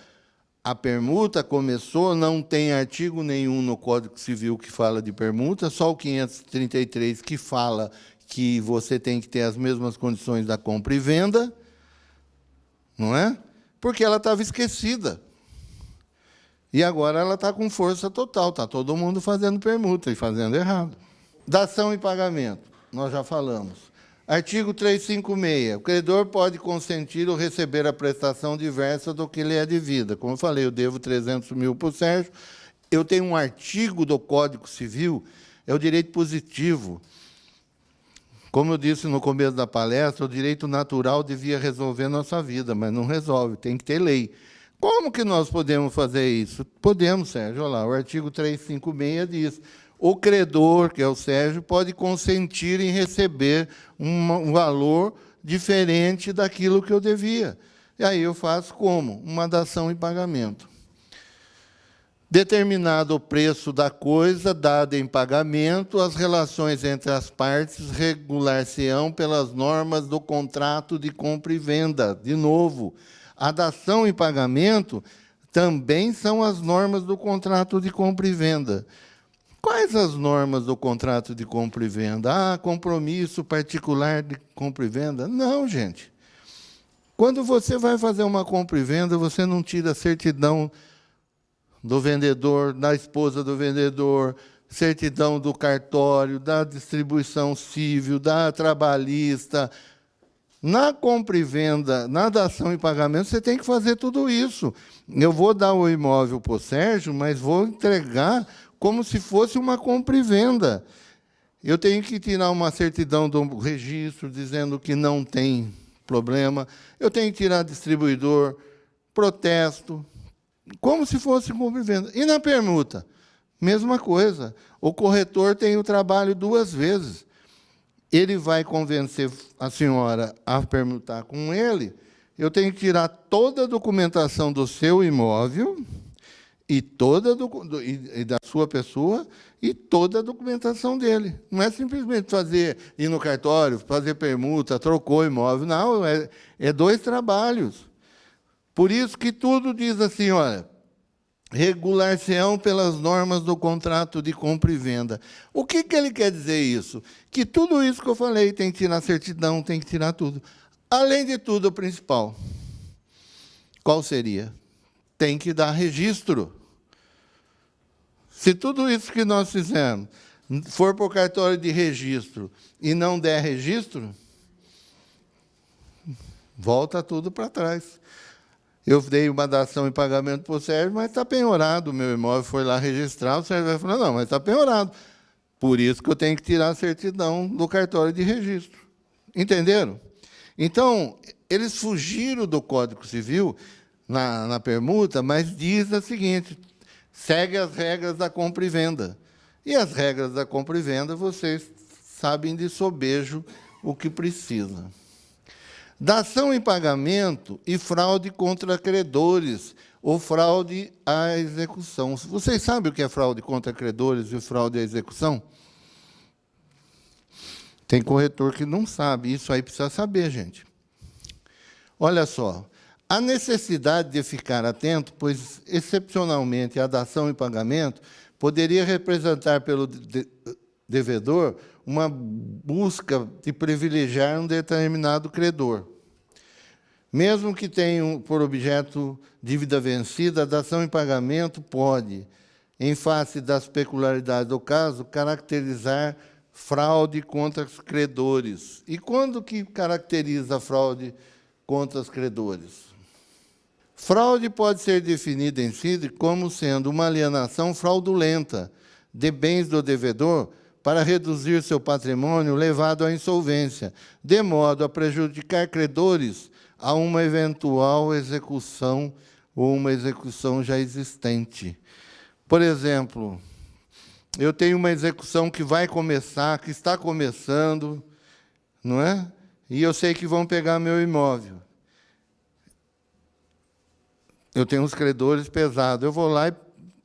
a permuta começou, não tem artigo nenhum no Código Civil que fala de permuta, só o 533 que fala que você tem que ter as mesmas condições da compra e venda, não é? Porque ela estava esquecida. E agora ela está com força total, está todo mundo fazendo permuta e fazendo errado. Dação e pagamento, nós já falamos. Artigo 356, o credor pode consentir ou receber a prestação diversa do que lhe é devida. Como eu falei, eu devo 300 mil para o Sérgio, eu tenho um artigo do Código Civil, é o direito positivo. Como eu disse no começo da palestra, o direito natural devia resolver nossa vida, mas não resolve, tem que ter lei. Como que nós podemos fazer isso? Podemos, Sérgio, olha lá, o artigo 356 diz... O credor, que é o Sérgio, pode consentir em receber um valor diferente daquilo que eu devia. E aí eu faço como? Uma dação em pagamento. Determinado o preço da coisa, dada em pagamento, as relações entre as partes regular-se-ão pelas normas do contrato de compra e venda. De novo, a dação em pagamento também são as normas do contrato de compra e venda. Quais as normas do contrato de compra e venda? Compromisso particular de compra e venda? Não, gente. Quando você vai fazer uma compra e venda, você não tira a certidão do vendedor, da esposa do vendedor, certidão do cartório, da distribuição civil, da trabalhista. Na compra e venda, na dação e pagamento, você tem que fazer tudo isso. Eu vou dar o imóvel para o Sérgio, mas vou entregar como se fosse uma compra e venda. Eu tenho que tirar uma certidão do registro dizendo que não tem problema. Eu tenho que tirar distribuidor, protesto, como se fosse compra e venda. E na permuta? Mesma coisa. O corretor tem o trabalho 2 vezes. Ele vai convencer a senhora a permutar com ele, eu tenho que tirar toda a documentação do seu imóvel, e da sua pessoa, e toda a documentação dele. Não é simplesmente ir no cartório, fazer permuta, trocou o imóvel. Não, é 2 trabalhos. Por isso que tudo diz assim, olha, regular-se-ão pelas normas do contrato de compra e venda. O que ele quer dizer isso? Que tudo isso que eu falei, tem que tirar certidão, tem que tirar tudo. Além de tudo, o principal, qual seria? Tem que dar registro. Se tudo isso que nós fizemos for para o cartório de registro e não der registro, volta tudo para trás. eu dei uma dação em pagamento para o Sérgio, mas está penhorado, o meu imóvel foi lá registrar, o Sérgio vai falar, não, mas está penhorado. Por isso que eu tenho que tirar a certidão do cartório de registro. Entenderam? Então, eles fugiram do Código Civil na permuta, mas diz o seguinte, segue as regras da compra e venda. E as regras da compra e venda, vocês sabem de sobejo o que precisa. Dação em pagamento e fraude contra credores, ou fraude à execução. Vocês sabem o que é fraude contra credores e fraude à execução? Tem corretor que não sabe, isso aí precisa saber, gente. Olha só, a necessidade de ficar atento, pois, excepcionalmente, a dação em pagamento poderia representar pelo devedor uma busca de privilegiar um determinado credor. Mesmo que tenha por objeto dívida vencida, a dação em pagamento pode, em face das peculiaridades do caso, caracterizar fraude contra os credores. E quando que caracteriza a fraude contra os credores? Fraude pode ser definida em si como sendo uma alienação fraudulenta de bens do devedor para reduzir seu patrimônio levado à insolvência, de modo a prejudicar credores a uma eventual execução ou uma execução já existente. Por exemplo, eu tenho uma execução que vai começar, que está começando, não é? E eu sei que vão pegar meu imóvel. Eu tenho uns credores pesados. Eu vou lá e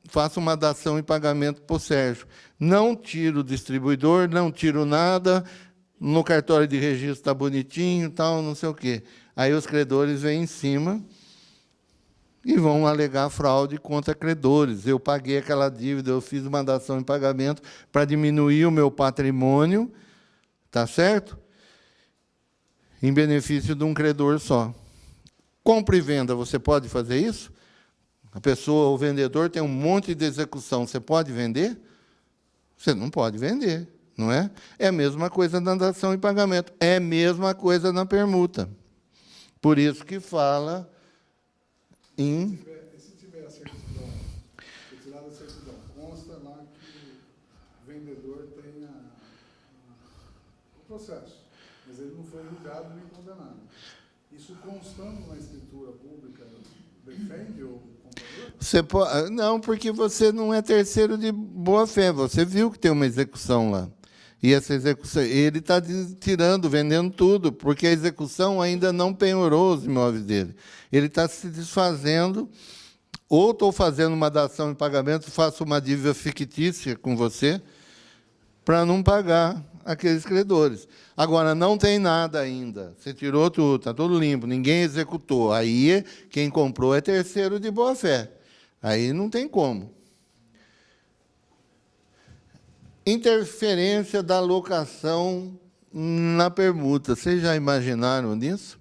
faço uma dação em pagamento para o Sérgio. Não tiro o distribuidor, não tiro nada, no cartório de registro está bonitinho, tal, não sei o quê. Aí os credores vêm em cima e vão alegar fraude contra credores. Eu paguei aquela dívida, eu fiz uma dação em pagamento para diminuir o meu patrimônio, tá certo? Em benefício de um credor só. Compra e venda, você pode fazer isso? A pessoa, o vendedor, tem um monte de execução. Você pode vender? Você não pode vender, não é? É a mesma coisa na dação em pagamento. É a mesma coisa na permuta. Por isso que fala em... E se tiver a certidão, retirada da certidão, consta lá que o vendedor tem o processo, mas ele não foi julgado nem condenado. Isso constando na escritura pública, defende o comprador? Você pode, não, porque você não é terceiro de boa-fé. Você viu que tem uma execução lá. E essa execução, ele está tirando, vendendo tudo, porque a execução ainda não penhorou os imóveis dele. Ele está se desfazendo, ou estou fazendo uma dação em pagamento, faço uma dívida fictícia com você, para não pagar aqueles credores. Agora, não tem nada ainda. Você tirou tudo, está tudo limpo, ninguém executou. Aí, quem comprou é terceiro de boa-fé. Aí não tem como. Interferência da locação na permuta. Vocês já imaginaram nisso?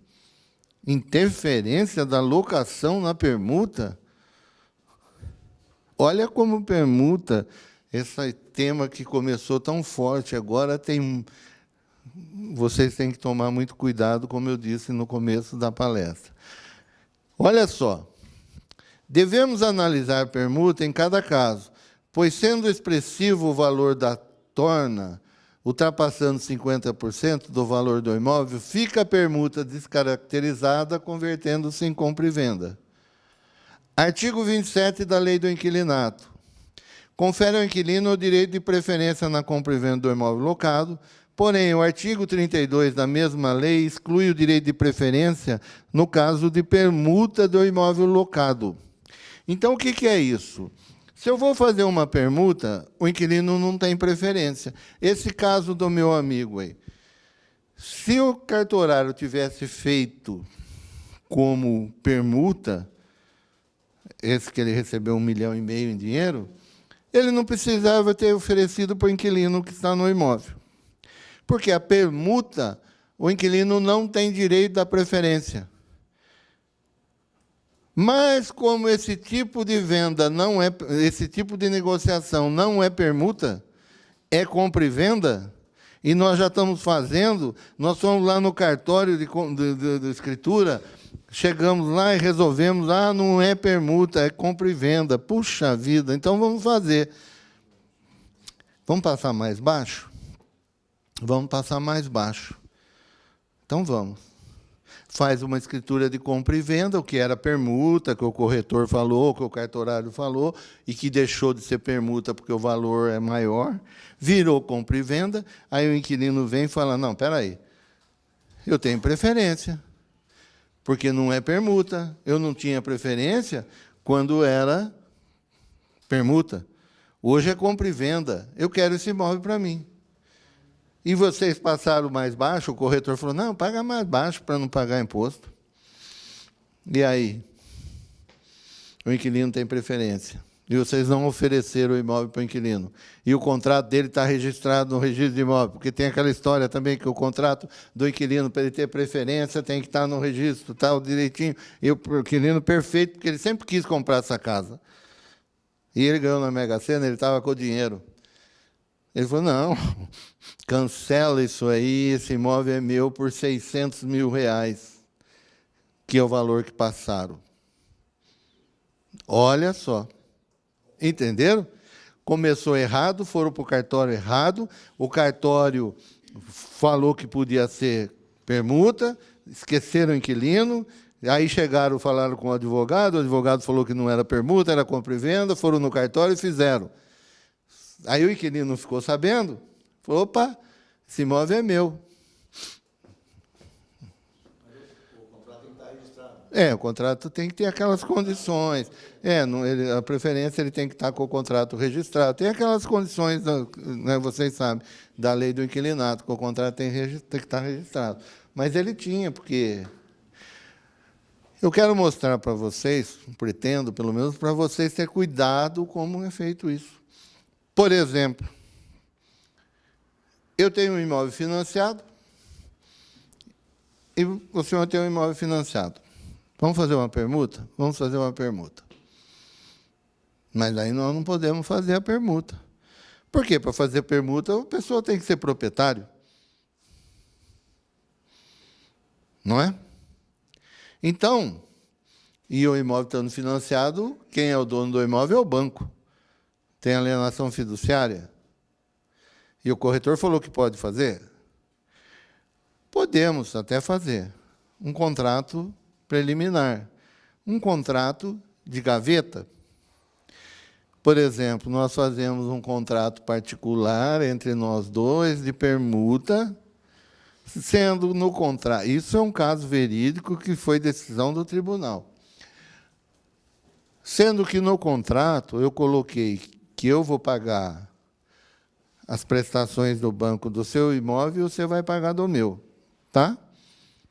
Interferência da locação na permuta? Olha como permuta, esse tema que começou tão forte, agora tem... Vocês têm que tomar muito cuidado, como eu disse no começo da palestra. Olha só, devemos analisar a permuta em cada caso, pois, sendo expressivo o valor da torna, ultrapassando 50% do valor do imóvel, fica a permuta descaracterizada, convertendo-se em compra e venda. Artigo 27 da Lei do Inquilinato. Confere ao inquilino o direito de preferência na compra e venda do imóvel locado, porém, o artigo 32 da mesma lei exclui o direito de preferência no caso de permuta do imóvel locado. Então, o que é isso? Se eu vou fazer uma permuta, o inquilino não tem preferência. Esse caso do meu amigo aí, se o cartorário tivesse feito como permuta, esse que ele recebeu 1,5 milhão em dinheiro, ele não precisava ter oferecido para o inquilino que está no imóvel. Porque a permuta, o inquilino não tem direito da preferência. Mas, como esse tipo de venda não é, esse tipo de negociação não é permuta, é compra e venda, e nós já estamos fazendo, nós fomos lá no cartório de escritura, Chegamos lá e resolvemos, não é permuta, é compra e venda. Puxa vida, então vamos fazer. Vamos passar mais baixo? Vamos passar mais baixo. Então vamos. Faz uma escritura de compra e venda, o que era permuta, que o corretor falou, que o cartorário falou, e que deixou de ser permuta porque o valor é maior, virou compra e venda, aí o inquilino vem e fala, não, espera aí, eu tenho preferência, porque não é permuta. Eu não tinha preferência quando era permuta. Hoje é compra e venda. Eu quero esse imóvel para mim. E vocês passaram mais baixo, o corretor falou, não, paga mais baixo para não pagar imposto. E aí? O inquilino tem preferência. E vocês não ofereceram o imóvel para o inquilino. E o contrato dele está registrado no registro de imóvel, porque tem aquela história também que o contrato do inquilino, para ele ter preferência, tem que estar no registro, tal, direitinho. E o inquilino perfeito, porque ele sempre quis comprar essa casa. E ele ganhou na Mega Sena, ele estava com o dinheiro. Ele falou, não, cancela isso aí, esse imóvel é meu por R$600 mil, que é o valor que passaram. Olha só. Entenderam? Começou errado, foram para o cartório errado, o cartório falou que podia ser permuta, esqueceram o inquilino, aí chegaram, falaram com o advogado falou que não era permuta, era compra e venda, foram no cartório e fizeram. Aí o inquilino ficou sabendo, falou, opa, esse imóvel é meu. O contrato tem que estar registrado. O contrato tem que ter aquelas condições. A preferência ele tem que estar com o contrato registrado. Tem aquelas condições, né, vocês sabem, da lei do inquilinato, que o contrato tem que estar registrado. Mas ele tinha, porque... Eu quero mostrar para vocês, pretendo, pelo menos, para vocês ter cuidado como é feito isso. Por exemplo, eu tenho um imóvel financiado e o senhor tem um imóvel financiado. Vamos fazer uma permuta? Vamos fazer uma permuta. Mas aí nós não podemos fazer a permuta. Por quê? Para fazer permuta, a pessoa tem que ser proprietário. Não é? Então, e o imóvel estando financiado, quem é o dono do imóvel é o banco. Tem alienação fiduciária. E o corretor falou que pode fazer? Podemos até fazer um contrato preliminar, um contrato de gaveta. Por exemplo, nós fazemos um contrato particular entre nós dois de permuta, sendo no contrato... Isso é um caso verídico que foi decisão do tribunal. Sendo que no contrato eu coloquei que eu vou pagar as prestações do banco do seu imóvel e você vai pagar do meu. Tá?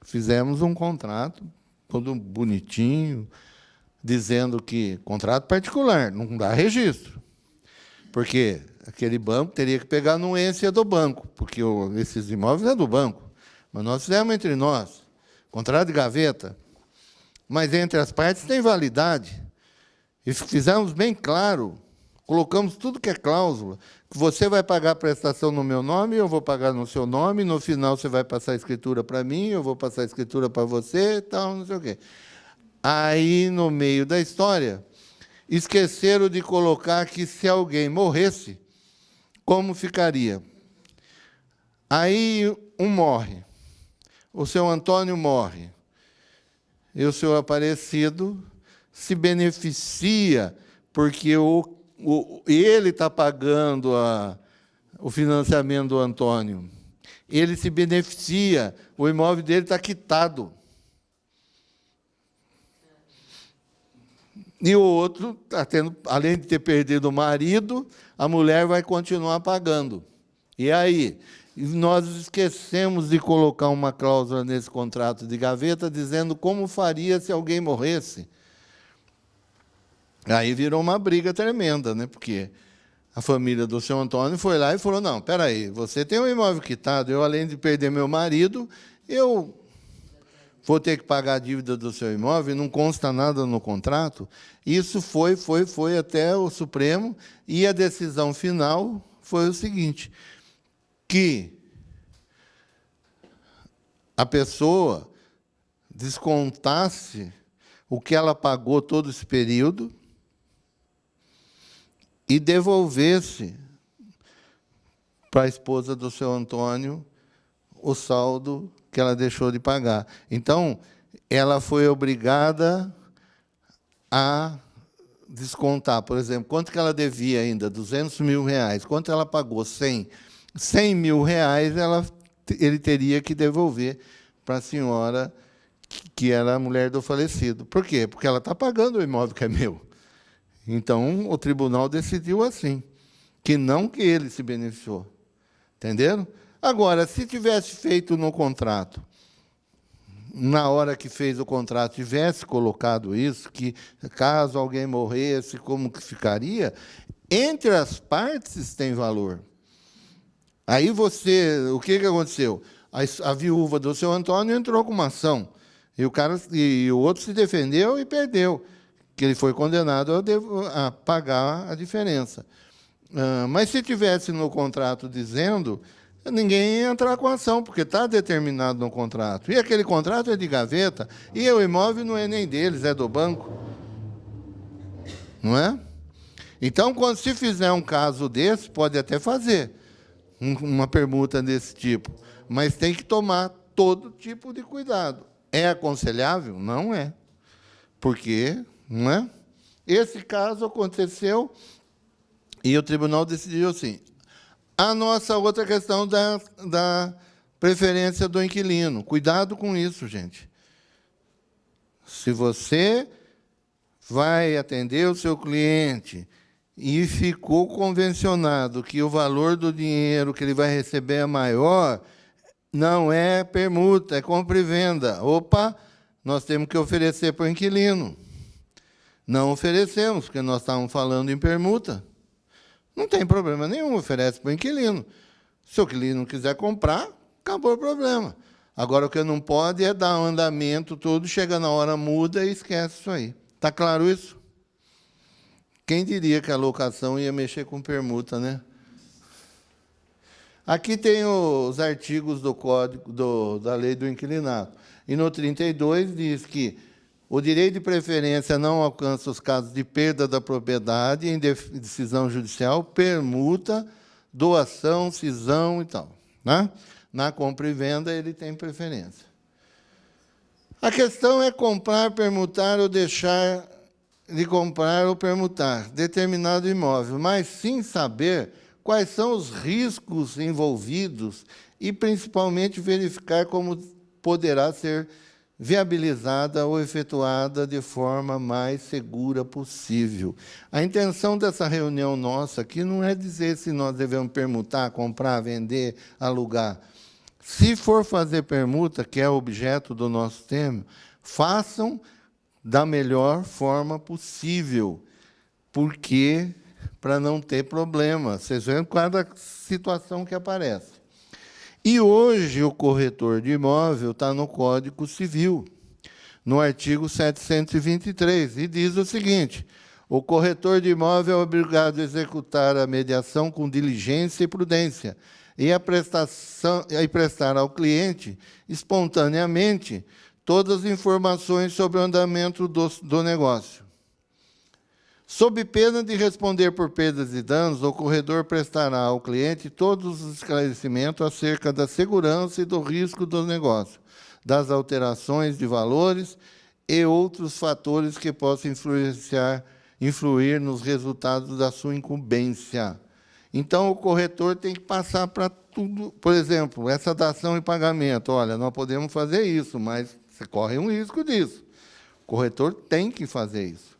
Fizemos um contrato, todo bonitinho, dizendo que... Contrato particular, não dá registro. Porque aquele banco teria que pegar a anuência do banco, porque esses imóveis é do banco. Mas nós fizemos entre nós. Contrato de gaveta. Mas entre as partes tem validade. E fizemos bem claro, colocamos tudo que é cláusula, que você vai pagar a prestação no meu nome, eu vou pagar no seu nome, no final você vai passar a escritura para mim, eu vou passar a escritura para você, tal, não sei o quê. Aí, no meio da história, esqueceram de colocar que se alguém morresse, como ficaria? Aí, um morre, o seu Antônio morre, e o seu Aparecido se beneficia, porque ele está pagando o financiamento do Antônio. Ele se beneficia, o imóvel dele está quitado. E o outro, tá tendo, além de ter perdido o marido, a mulher vai continuar pagando. E aí? Nós esquecemos de colocar uma cláusula nesse contrato de gaveta, dizendo como faria se alguém morresse. Aí virou uma briga tremenda, né? Porque a família do seu Antônio foi lá e falou, não, espera aí, você tem um imóvel quitado, eu, além de perder meu marido, eu vou ter que pagar a dívida do seu imóvel, não consta nada no contrato. Isso foi até o Supremo, e a decisão final foi o seguinte, que a pessoa descontasse o que ela pagou todo esse período e devolvesse para a esposa do seu Antônio o saldo que ela deixou de pagar. Então, ela foi obrigada a descontar, por exemplo, quanto que ela devia ainda? R$200.000. Quanto ela pagou? 100. R$100.000 ele teria que devolver para a senhora que era a mulher do falecido. Por quê? Porque ela está pagando o imóvel que é meu. Então, o tribunal decidiu assim, que não que ele se beneficiou. Entenderam? Agora, se tivesse feito no contrato, na hora que fez o contrato, tivesse colocado isso, que caso alguém morresse, como que ficaria, entre as partes tem valor. Aí o que aconteceu? A viúva do seu Antônio entrou com uma ação, e o outro se defendeu e perdeu, que ele foi condenado a pagar a diferença. Mas se tivesse no contrato dizendo, ninguém ia entrar com a ação, porque está determinado no contrato. E aquele contrato é de gaveta, e o imóvel não é nem deles, é do banco. Não é? Então, se fizer um caso desse, pode até fazer uma permuta desse tipo, mas tem que tomar todo tipo de cuidado. É aconselhável? Não é. Porque, não é? Esse caso aconteceu e o tribunal decidiu assim. A nossa outra questão da preferência do inquilino. Cuidado com isso, gente. Se você vai atender o seu cliente e ficou convencionado que o valor do dinheiro que ele vai receber é maior, não é permuta, é compra e venda. Opa, nós temos que oferecer para o inquilino. Não oferecemos, porque nós estávamos falando em permuta. Não tem problema nenhum, oferece para o inquilino. Se o inquilino não quiser comprar, acabou o problema. Agora, o que não pode é dar um andamento todo, chega na hora, muda e esquece isso aí. Está claro isso? Quem diria que a locação ia mexer com permuta, né? Aqui tem os artigos do Código da Lei do Inquilinato. E no 32 diz que o direito de preferência não alcança os casos de perda da propriedade em decisão judicial, permuta, doação, cisão e tal. Né? Na compra e venda, ele tem preferência. A questão é comprar, permutar ou deixar de comprar ou permutar determinado imóvel, mas sem saber quais são os riscos envolvidos e, principalmente, verificar como poderá ser viabilizada ou efetuada de forma mais segura possível. A intenção dessa reunião nossa aqui não é dizer se nós devemos permutar, comprar, vender, alugar. Se for fazer permuta, que é o objeto do nosso tema, façam da melhor forma possível, porque para não ter problema. Vocês veem cada situação que aparece. E hoje o corretor de imóvel está no Código Civil, no artigo 723, e diz o seguinte: o corretor de imóvel é obrigado a executar a mediação com diligência e prudência e a prestar ao cliente, espontaneamente, todas as informações sobre o andamento do negócio. Sob pena de responder por perdas e danos, o corretor prestará ao cliente todos os esclarecimentos acerca da segurança e do risco do negócio, das alterações de valores e outros fatores que possam influir nos resultados da sua incumbência. Então, o corretor tem que passar para tudo. Por exemplo, essa dação e pagamento. Olha, nós podemos fazer isso, mas você corre um risco disso. O corretor tem que fazer isso.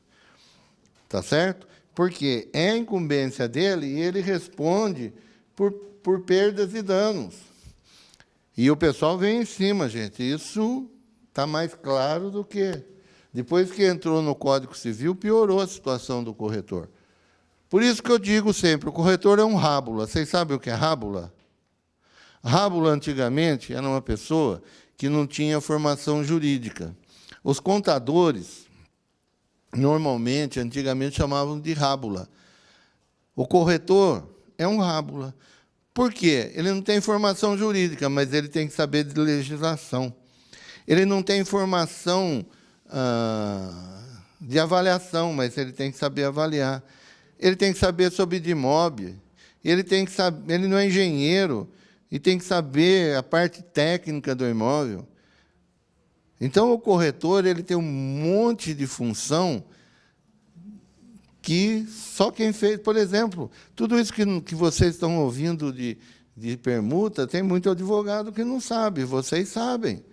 Tá certo? Porque é a incumbência dele e ele responde por perdas e danos. E o pessoal vem em cima, gente. Isso está mais claro do que... Depois que entrou no Código Civil, piorou a situação do corretor. Por isso que eu digo sempre, o corretor é um rábula. Vocês sabem o que é rábula? Rábula, antigamente, era uma pessoa que não tinha formação jurídica. Os contadores... Normalmente, antigamente, chamavam de rábula. O corretor é um rábula. Por quê? Ele não tem formação jurídica, mas ele tem que saber de legislação. Ele não tem formação de avaliação, mas ele tem que saber avaliar. Ele tem que saber sobre DIMOB. Ele não é engenheiro e tem que saber a parte técnica do imóvel. Então, o corretor ele tem um monte de função que só quem fez... Por exemplo, tudo isso que vocês estão ouvindo de permuta, tem muito advogado que não sabe, vocês sabem.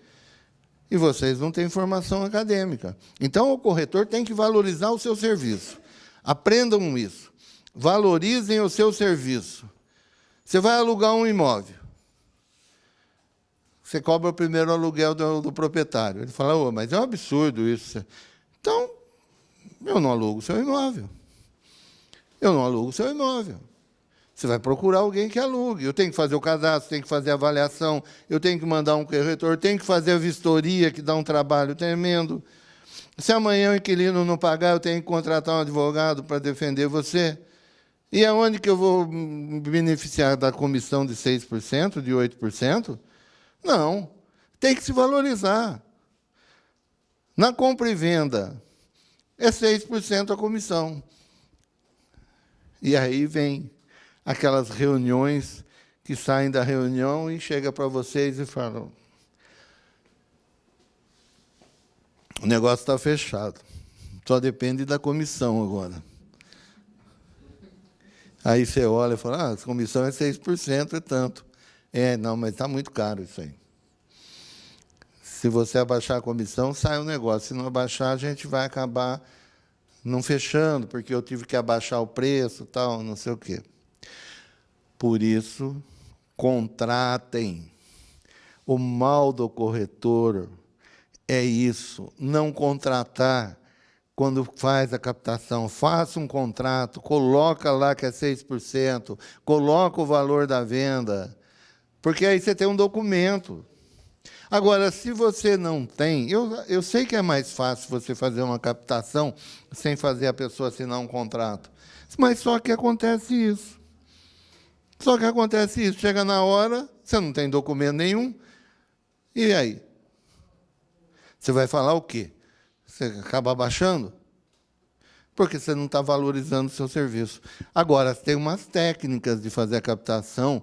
E vocês não têm formação acadêmica. Então, o corretor tem que valorizar o seu serviço. Aprendam isso. Valorizem o seu serviço. Você vai alugar um imóvel. Você cobra o primeiro aluguel do proprietário. Ele fala, oh, mas é um absurdo isso. Então, eu não alugo o seu imóvel. Eu não alugo o seu imóvel. Você vai procurar alguém que alugue. Eu tenho que fazer o cadastro, tenho que fazer a avaliação, eu tenho que mandar um corretor, tenho que fazer a vistoria, que dá um trabalho tremendo. Se amanhã o inquilino não pagar, eu tenho que contratar um advogado para defender você. E aonde que eu vou me beneficiar da comissão de 6%, de 8%? Não, tem que se valorizar. Na compra e venda, é 6% a comissão. E aí vem aquelas reuniões que saem da reunião e chegam para vocês e falam, o negócio está fechado, só depende da comissão agora. Aí você olha e fala, a comissão é 6%, é tanto. Não, mas está muito caro isso aí. Se você abaixar a comissão, sai o negócio. Se não abaixar, a gente vai acabar não fechando, porque eu tive que abaixar o preço, tal, não sei o quê. Por isso, contratem. O mal do corretor é isso, não contratar quando faz a captação. Faça um contrato, coloca lá que é 6%, coloca o valor da venda, porque aí você tem um documento. Agora, se você não tem... Eu sei que é mais fácil você fazer uma captação sem fazer a pessoa assinar um contrato, mas só que acontece isso. Só que acontece isso. Chega na hora, você não tem documento nenhum, e aí? Você vai falar o quê? Você acaba abaixando? Porque você não está valorizando o seu serviço. Agora, tem umas técnicas de fazer a captação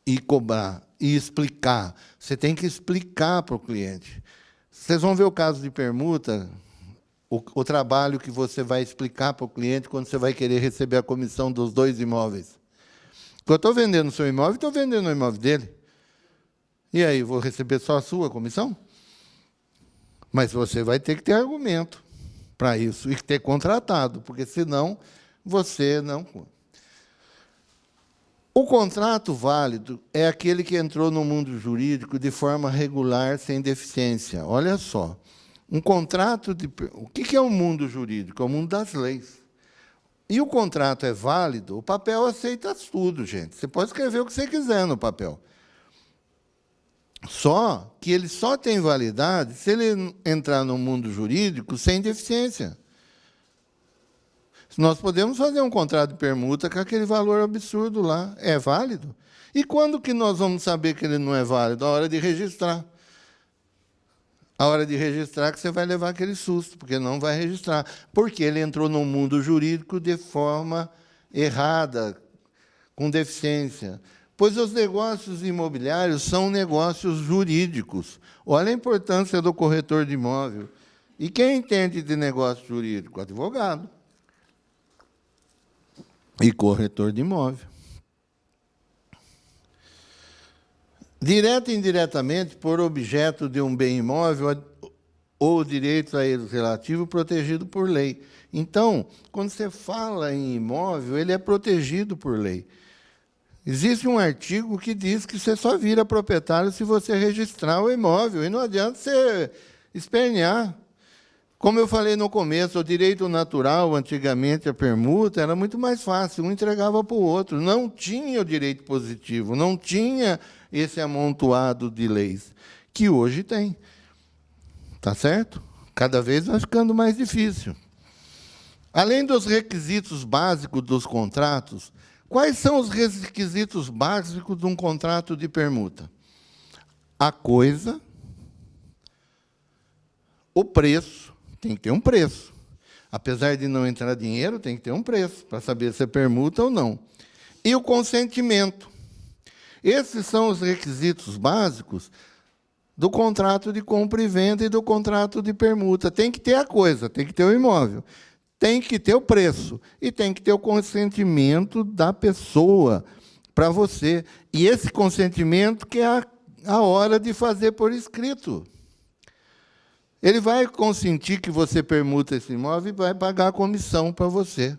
e cobrar, e explicar. Você tem que explicar para o cliente. Vocês vão ver o caso de permuta, o trabalho que você vai explicar para o cliente quando você vai querer receber a comissão dos dois imóveis. Porque eu estou vendendo o seu imóvel e estou vendendo o imóvel dele. E aí, vou receber só a sua comissão? Mas você vai ter que ter argumento para isso e ter contratado, porque senão você não... O contrato válido é aquele que entrou no mundo jurídico de forma regular, sem deficiência. Olha só, um contrato de... O que é o mundo jurídico? É o mundo das leis. E o contrato é válido, o papel aceita tudo, gente. Você pode escrever o que você quiser no papel. Só que ele só tem validade se ele entrar no mundo jurídico sem deficiência. Nós podemos fazer um contrato de permuta com aquele valor absurdo lá. É válido? E quando que nós vamos saber que ele não é válido? A hora de registrar. A hora de registrar que você vai levar aquele susto, porque não vai registrar. Porque ele entrou no mundo jurídico de forma errada, com deficiência. Pois os negócios imobiliários são negócios jurídicos. Olha a importância do corretor de imóvel. E quem entende de negócio jurídico? Advogado. E corretor de imóvel. Direto e indiretamente, por objeto de um bem imóvel ou direito a ele relativo protegido por lei. Então, quando você fala em imóvel, ele é protegido por lei. Existe um artigo que diz que você só vira proprietário se você registrar o imóvel, e não adianta você espernear. Como eu falei no começo, o direito natural, antigamente, a permuta, era muito mais fácil, um entregava para o outro. Não tinha o direito positivo, não tinha esse amontoado de leis, que hoje tem. Está certo? Cada vez vai ficando mais difícil. Além dos requisitos básicos dos contratos, quais são os requisitos básicos de um contrato de permuta? A coisa, o preço, tem que ter um preço. Apesar de não entrar dinheiro, tem que ter um preço, para saber se é permuta ou não. E o consentimento. Esses são os requisitos básicos do contrato de compra e venda e do contrato de permuta. Tem que ter a coisa, tem que ter o imóvel, tem que ter o preço e tem que ter o consentimento da pessoa para você. E esse consentimento que é a hora de fazer por escrito. Ele vai consentir que você permuta esse imóvel e vai pagar a comissão para você.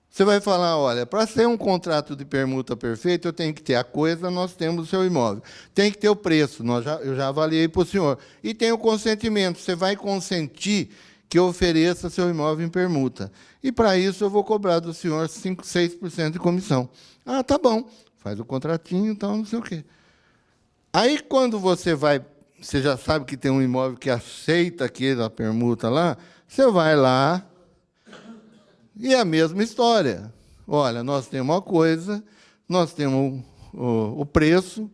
Você vai falar, olha, para ser um contrato de permuta perfeito, eu tenho que ter a coisa, nós temos o seu imóvel. Tem que ter o preço, eu já avaliei para o senhor. E tem o consentimento, você vai consentir que eu ofereça seu imóvel em permuta. E, para isso, eu vou cobrar do senhor 5%, 6% de comissão. Ah, tá bom, faz o contratinho, então não sei o quê. Aí, quando você já sabe que tem um imóvel que aceita aquela permuta lá, você vai lá, e é a mesma história. Olha, nós temos uma coisa, nós temos o preço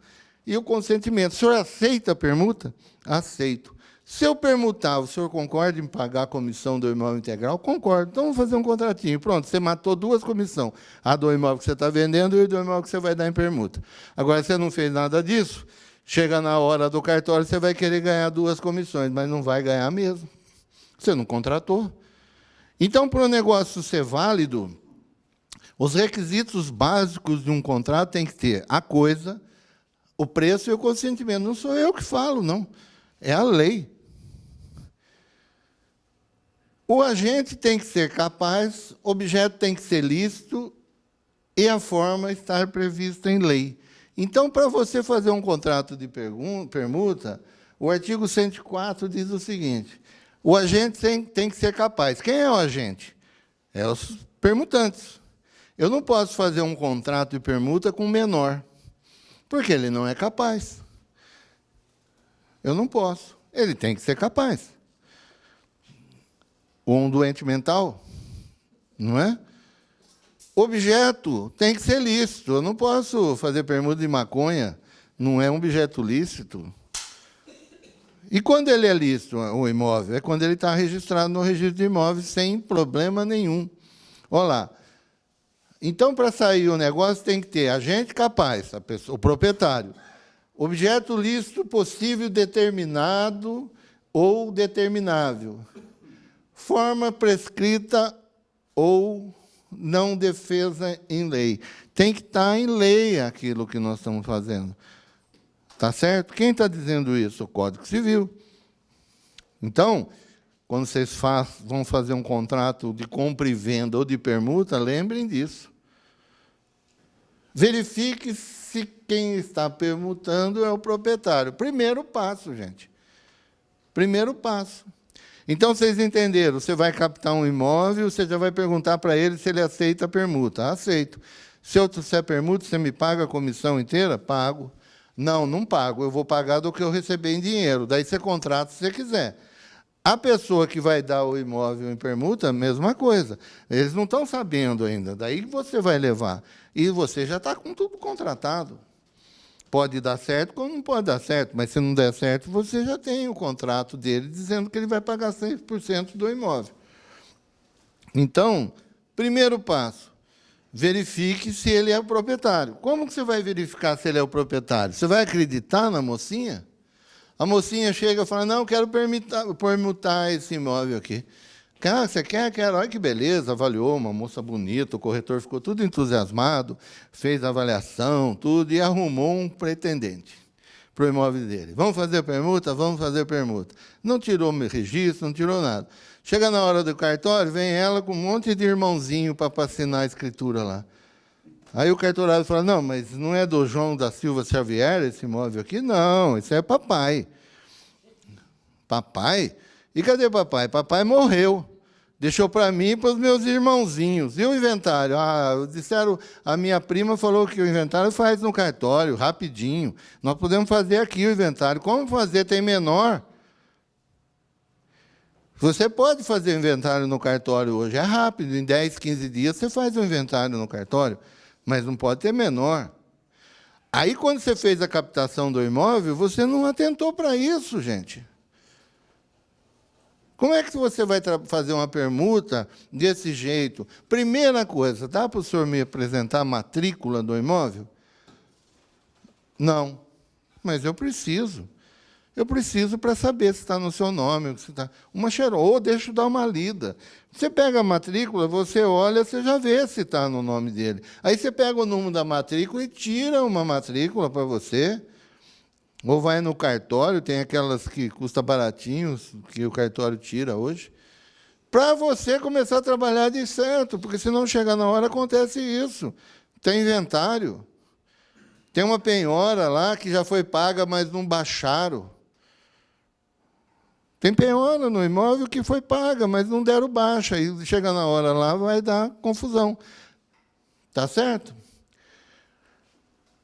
e o consentimento. O senhor aceita a permuta? Aceito. Se eu permutar, o senhor concorda em pagar a comissão do imóvel integral? Concordo. Então, vamos fazer um contratinho. Pronto, você matou duas comissões. A do imóvel que você está vendendo e a do imóvel que você vai dar em permuta. Agora, você não fez nada disso, chega na hora do cartório, você vai querer ganhar duas comissões, mas não vai ganhar mesmo. Você não contratou. Então, para o negócio ser válido, os requisitos básicos de um contrato têm que ter a coisa, o preço e o consentimento. Não sou eu que falo, não. É a lei. O agente tem que ser capaz, o objeto tem que ser lícito e a forma estar prevista em lei. Então, para você fazer um contrato de permuta, o artigo 104 diz o seguinte: o agente tem que ser capaz. Quem é o agente? É os permutantes. Eu não posso fazer um contrato de permuta com um menor, porque ele não é capaz. Eu não posso. Ele tem que ser capaz. Um doente mental, não é? Objeto tem que ser lícito. Eu não posso fazer permuta de maconha, não é um objeto lícito. E quando ele é lícito, o imóvel? É quando ele está registrado no registro de imóveis sem problema nenhum. Olha lá. Então, para sair o negócio, tem que ter agente capaz, a pessoa, o proprietário. Objeto lícito possível, determinado ou determinável. Forma prescrita ou não defesa em lei. Tem que estar em lei aquilo que nós estamos fazendo. Está certo? Quem está dizendo isso? O Código Civil. Então, quando vocês vão fazer um contrato de compra e venda ou de permuta, lembrem disso. Verifique se quem está permutando é o proprietário. Primeiro passo, gente. Primeiro passo. Então, vocês entenderam, você vai captar um imóvel, você já vai perguntar para ele se ele aceita a permuta. Aceito. Se eu trouxer permuta, você me paga a comissão inteira? Pago. Não, não pago, eu vou pagar do que eu receber em dinheiro. Daí você contrata se você quiser. A pessoa que vai dar o imóvel em permuta, mesma coisa. Eles não estão sabendo ainda. Daí você vai levar. E você já está com tudo contratado. Pode dar certo, como não pode dar certo. Mas se não der certo, você já tem o contrato dele dizendo que ele vai pagar 100% do imóvel. Então, primeiro passo. Verifique se ele é o proprietário. Como que você vai verificar se ele é o proprietário? Você vai acreditar na mocinha? A mocinha chega e fala, não, quero permutar esse imóvel aqui. Ah, você quer? Quero. Olha que beleza, avaliou, uma moça bonita, o corretor ficou tudo entusiasmado, fez a avaliação, tudo, e arrumou um pretendente para o imóvel dele. Vamos fazer permuta? Vamos fazer permuta. Não tirou registro, não tirou nada. Chega na hora do cartório, vem ela com um monte de irmãozinho para assinar a escritura lá. Aí o cartorário fala, não, mas não é do João da Silva Xavier esse imóvel aqui? Não, isso é papai. Papai? E cadê papai? Papai morreu. Deixou para mim e para os meus irmãozinhos. E o inventário? Disseram, a minha prima falou que o inventário faz no cartório, rapidinho. Nós podemos fazer aqui o inventário. Como fazer? Tem menor. Você pode fazer o inventário no cartório hoje, é rápido, em 10, 15 dias você faz o inventário no cartório, mas não pode ter menor. Aí, quando você fez a captação do imóvel, você não atentou para isso, gente. Como é que você vai fazer uma permuta desse jeito? Primeira coisa, dá para o senhor me apresentar a matrícula do imóvel? Não, mas eu preciso. Eu preciso para saber se está no seu nome, se está. Ou deixa eu dar uma lida. Você pega a matrícula, você olha, você já vê se está no nome dele. Aí você pega o número da matrícula e tira uma matrícula para você. Ou vai no cartório, tem aquelas que custa baratinho, que o cartório tira hoje, para você começar a trabalhar de certo, porque se não chegar na hora, acontece isso. Tem inventário. Tem uma penhora lá que já foi paga, mas não baixaram. Tem penhora no imóvel que foi paga, mas não deram baixa. E chega na hora lá, vai dar confusão. Tá certo?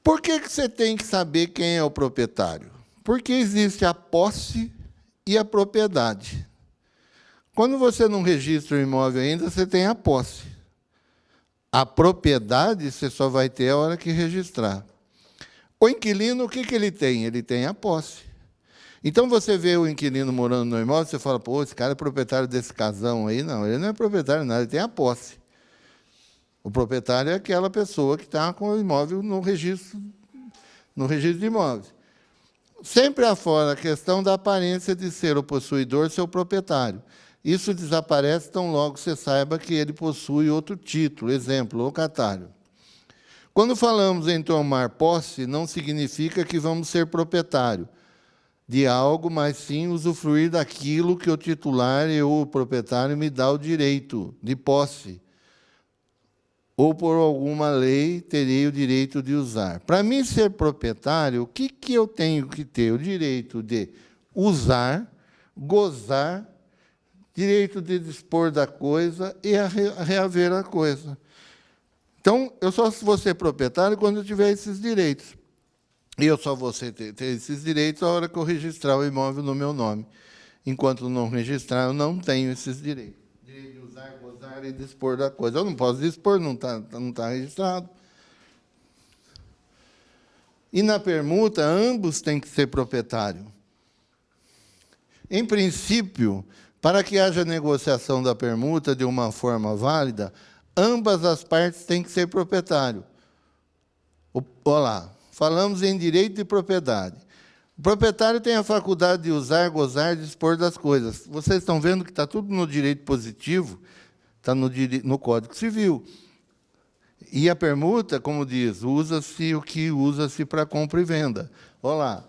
Por que você tem que saber quem é o proprietário? Porque existe a posse e a propriedade. Quando você não registra o imóvel ainda, você tem a posse. A propriedade você só vai ter a hora que registrar. O inquilino, o que ele tem? Ele tem a posse. Então, você vê o inquilino morando no imóvel, você fala, pô, esse cara é proprietário desse casão aí. Não, ele não é proprietário de nada, ele tem a posse. O proprietário é aquela pessoa que está com o imóvel no registro de imóveis. Sempre afora a questão da aparência de ser o possuidor, seu proprietário. Isso desaparece tão logo você saiba que ele possui outro título, exemplo, locatário. Quando falamos em tomar posse, não significa que vamos ser proprietário de algo, mas sim usufruir daquilo que o titular ou o proprietário me dá o direito de posse. Ou por alguma lei terei o direito de usar. Para mim ser proprietário, o que eu tenho que ter? O direito de usar, gozar, direito de dispor da coisa e reaver a coisa. Então, eu só vou ser proprietário quando eu tiver esses direitos. E eu só vou ter esses direitos a hora que eu registrar o imóvel no meu nome. Enquanto não registrar, eu não tenho esses direitos. Direito de usar, gozar e dispor da coisa. Eu não posso dispor, não tá registrado. E na permuta, ambos têm que ser proprietário. Em princípio, para que haja negociação da permuta de uma forma válida, ambas as partes têm que ser proprietário. Olha lá, falamos em direito de propriedade. O proprietário tem a faculdade de usar, gozar, dispor das coisas. Vocês estão vendo que está tudo no direito positivo, está no Código Civil. E a permuta, como diz, usa-se o que usa-se para compra e venda. Olha lá.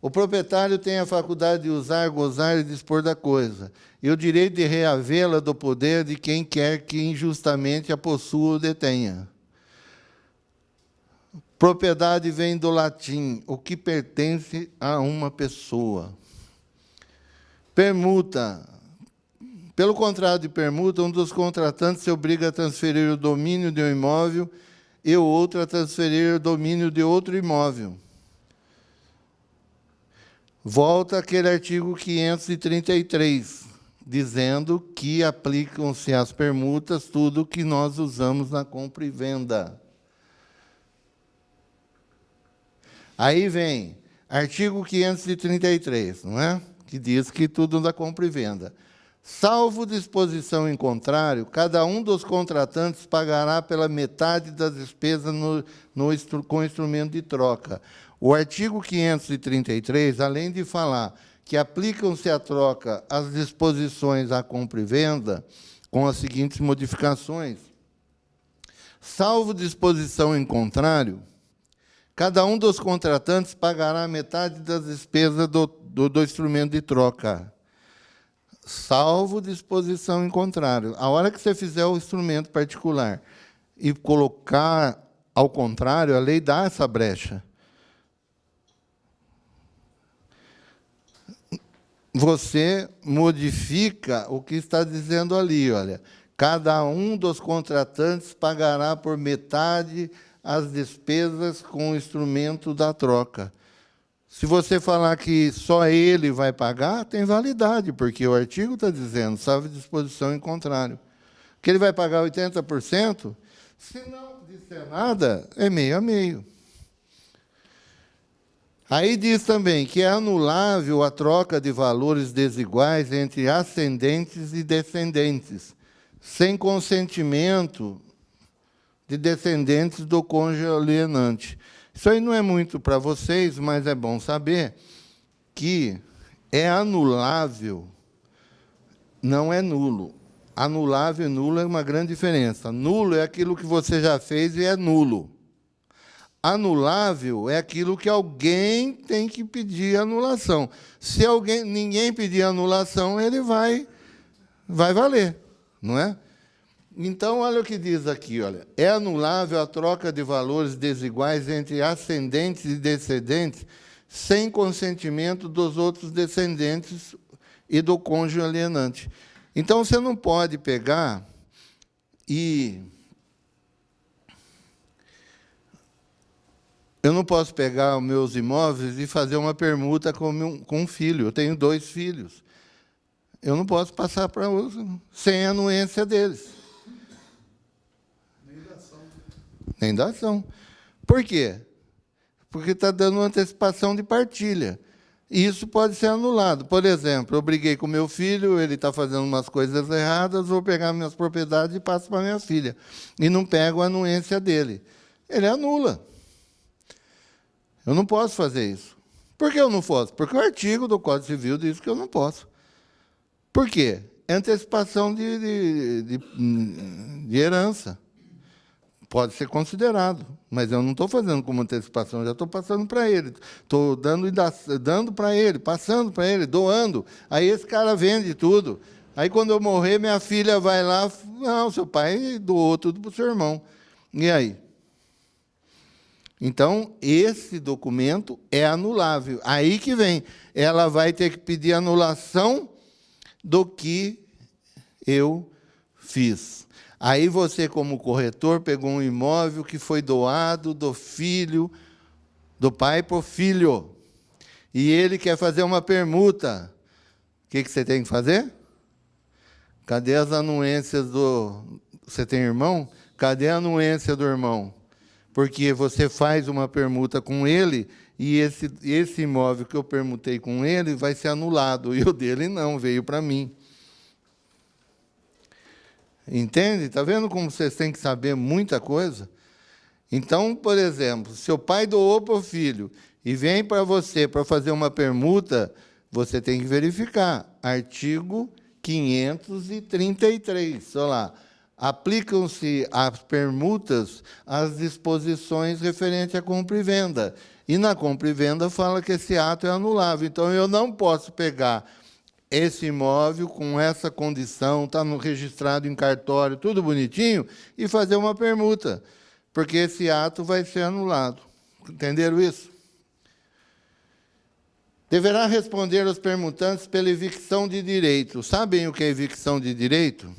O proprietário tem a faculdade de usar, gozar e dispor da coisa, e o direito de reavê-la do poder de quem quer que injustamente a possua ou detenha. Propriedade vem do latim, o que pertence a uma pessoa. Permuta. Pelo contrato de permuta, um dos contratantes se obriga a transferir o domínio de um imóvel e o outro a transferir o domínio de outro imóvel. Volta aquele artigo 533, dizendo que aplicam-se às permutas tudo o que nós usamos na compra e venda. Aí vem artigo 533, não é? Que diz que tudo na compra e venda. Salvo disposição em contrário, cada um dos contratantes pagará pela metade das despesas com instrumento de troca. O artigo 533, além de falar que aplicam-se à troca as disposições à compra e venda, com as seguintes modificações. Salvo disposição em contrário, cada um dos contratantes pagará metade das despesas do instrumento de troca. Salvo disposição em contrário. A hora que você fizer o instrumento particular e colocar ao contrário, a lei dá essa brecha. Você modifica o que está dizendo ali, olha. Cada um dos contratantes pagará por metade as despesas com o instrumento da troca. Se você falar que só ele vai pagar, tem validade, porque o artigo está dizendo, salvo disposição em contrário. Que ele vai pagar 80%, se não disser nada, é meio a meio. Aí diz também que é anulável a troca de valores desiguais entre ascendentes e descendentes, sem consentimento de descendentes do cônjuge alienante. Isso aí não é muito para vocês, mas é bom saber que é anulável, não é nulo. Anulável e nulo é uma grande diferença. Nulo é aquilo que você já fez e é nulo. Anulável é aquilo que alguém tem que pedir anulação. Se ninguém pedir anulação, ele vai valer, não é? Então, olha o que diz aqui, olha. É anulável a troca de valores desiguais entre ascendentes e descendentes sem consentimento dos outros descendentes e do cônjuge alienante. Então, você não pode pegar e... Eu não posso pegar os meus imóveis e fazer uma permuta com um filho. Eu tenho 2 filhos. Eu não posso passar para outro sem a anuência deles. Nem da ação. Por quê? Porque está dando uma antecipação de partilha. E isso pode ser anulado. Por exemplo, eu briguei com meu filho, ele está fazendo umas coisas erradas, vou pegar minhas propriedades e passo para minha filha. E não pego a anuência dele. Ele anula. Eu não posso fazer isso. Por que eu não posso? Porque o artigo do Código Civil diz que eu não posso. Por quê? É antecipação de herança. Pode ser considerado, mas eu não estou fazendo como antecipação, já estou passando para ele. Estou dando para ele, passando para ele, doando. Aí esse cara vende tudo. Aí, quando eu morrer, minha filha vai lá, não, seu pai doou tudo para o seu irmão. E aí? Então, esse documento é anulável. Aí que vem. Ela vai ter que pedir anulação do que eu fiz. Aí você, como corretor, pegou um imóvel que foi doado do filho, do pai para o filho. E ele quer fazer uma permuta. O que você tem que fazer? Cadê as anuências do... Você tem irmão? Cadê a anuência do irmão? Porque você faz uma permuta com ele e esse imóvel que eu permutei com ele vai ser anulado. E o dele não, veio para mim. Entende? Está vendo como vocês têm que saber muita coisa? Então, por exemplo, seu pai doou para o filho e vem para você para fazer uma permuta, você tem que verificar. Artigo 533. Olha lá. Aplicam-se às permutas as disposições referentes à compra e venda. E na compra e venda fala que esse ato é anulável. Então, eu não posso pegar esse imóvel com essa condição, está registrado em cartório, tudo bonitinho, e fazer uma permuta, porque esse ato vai ser anulado. Entenderam isso? Deverá responder aos permutantes pela evicção de direito. Sabem o que é evicção de direito?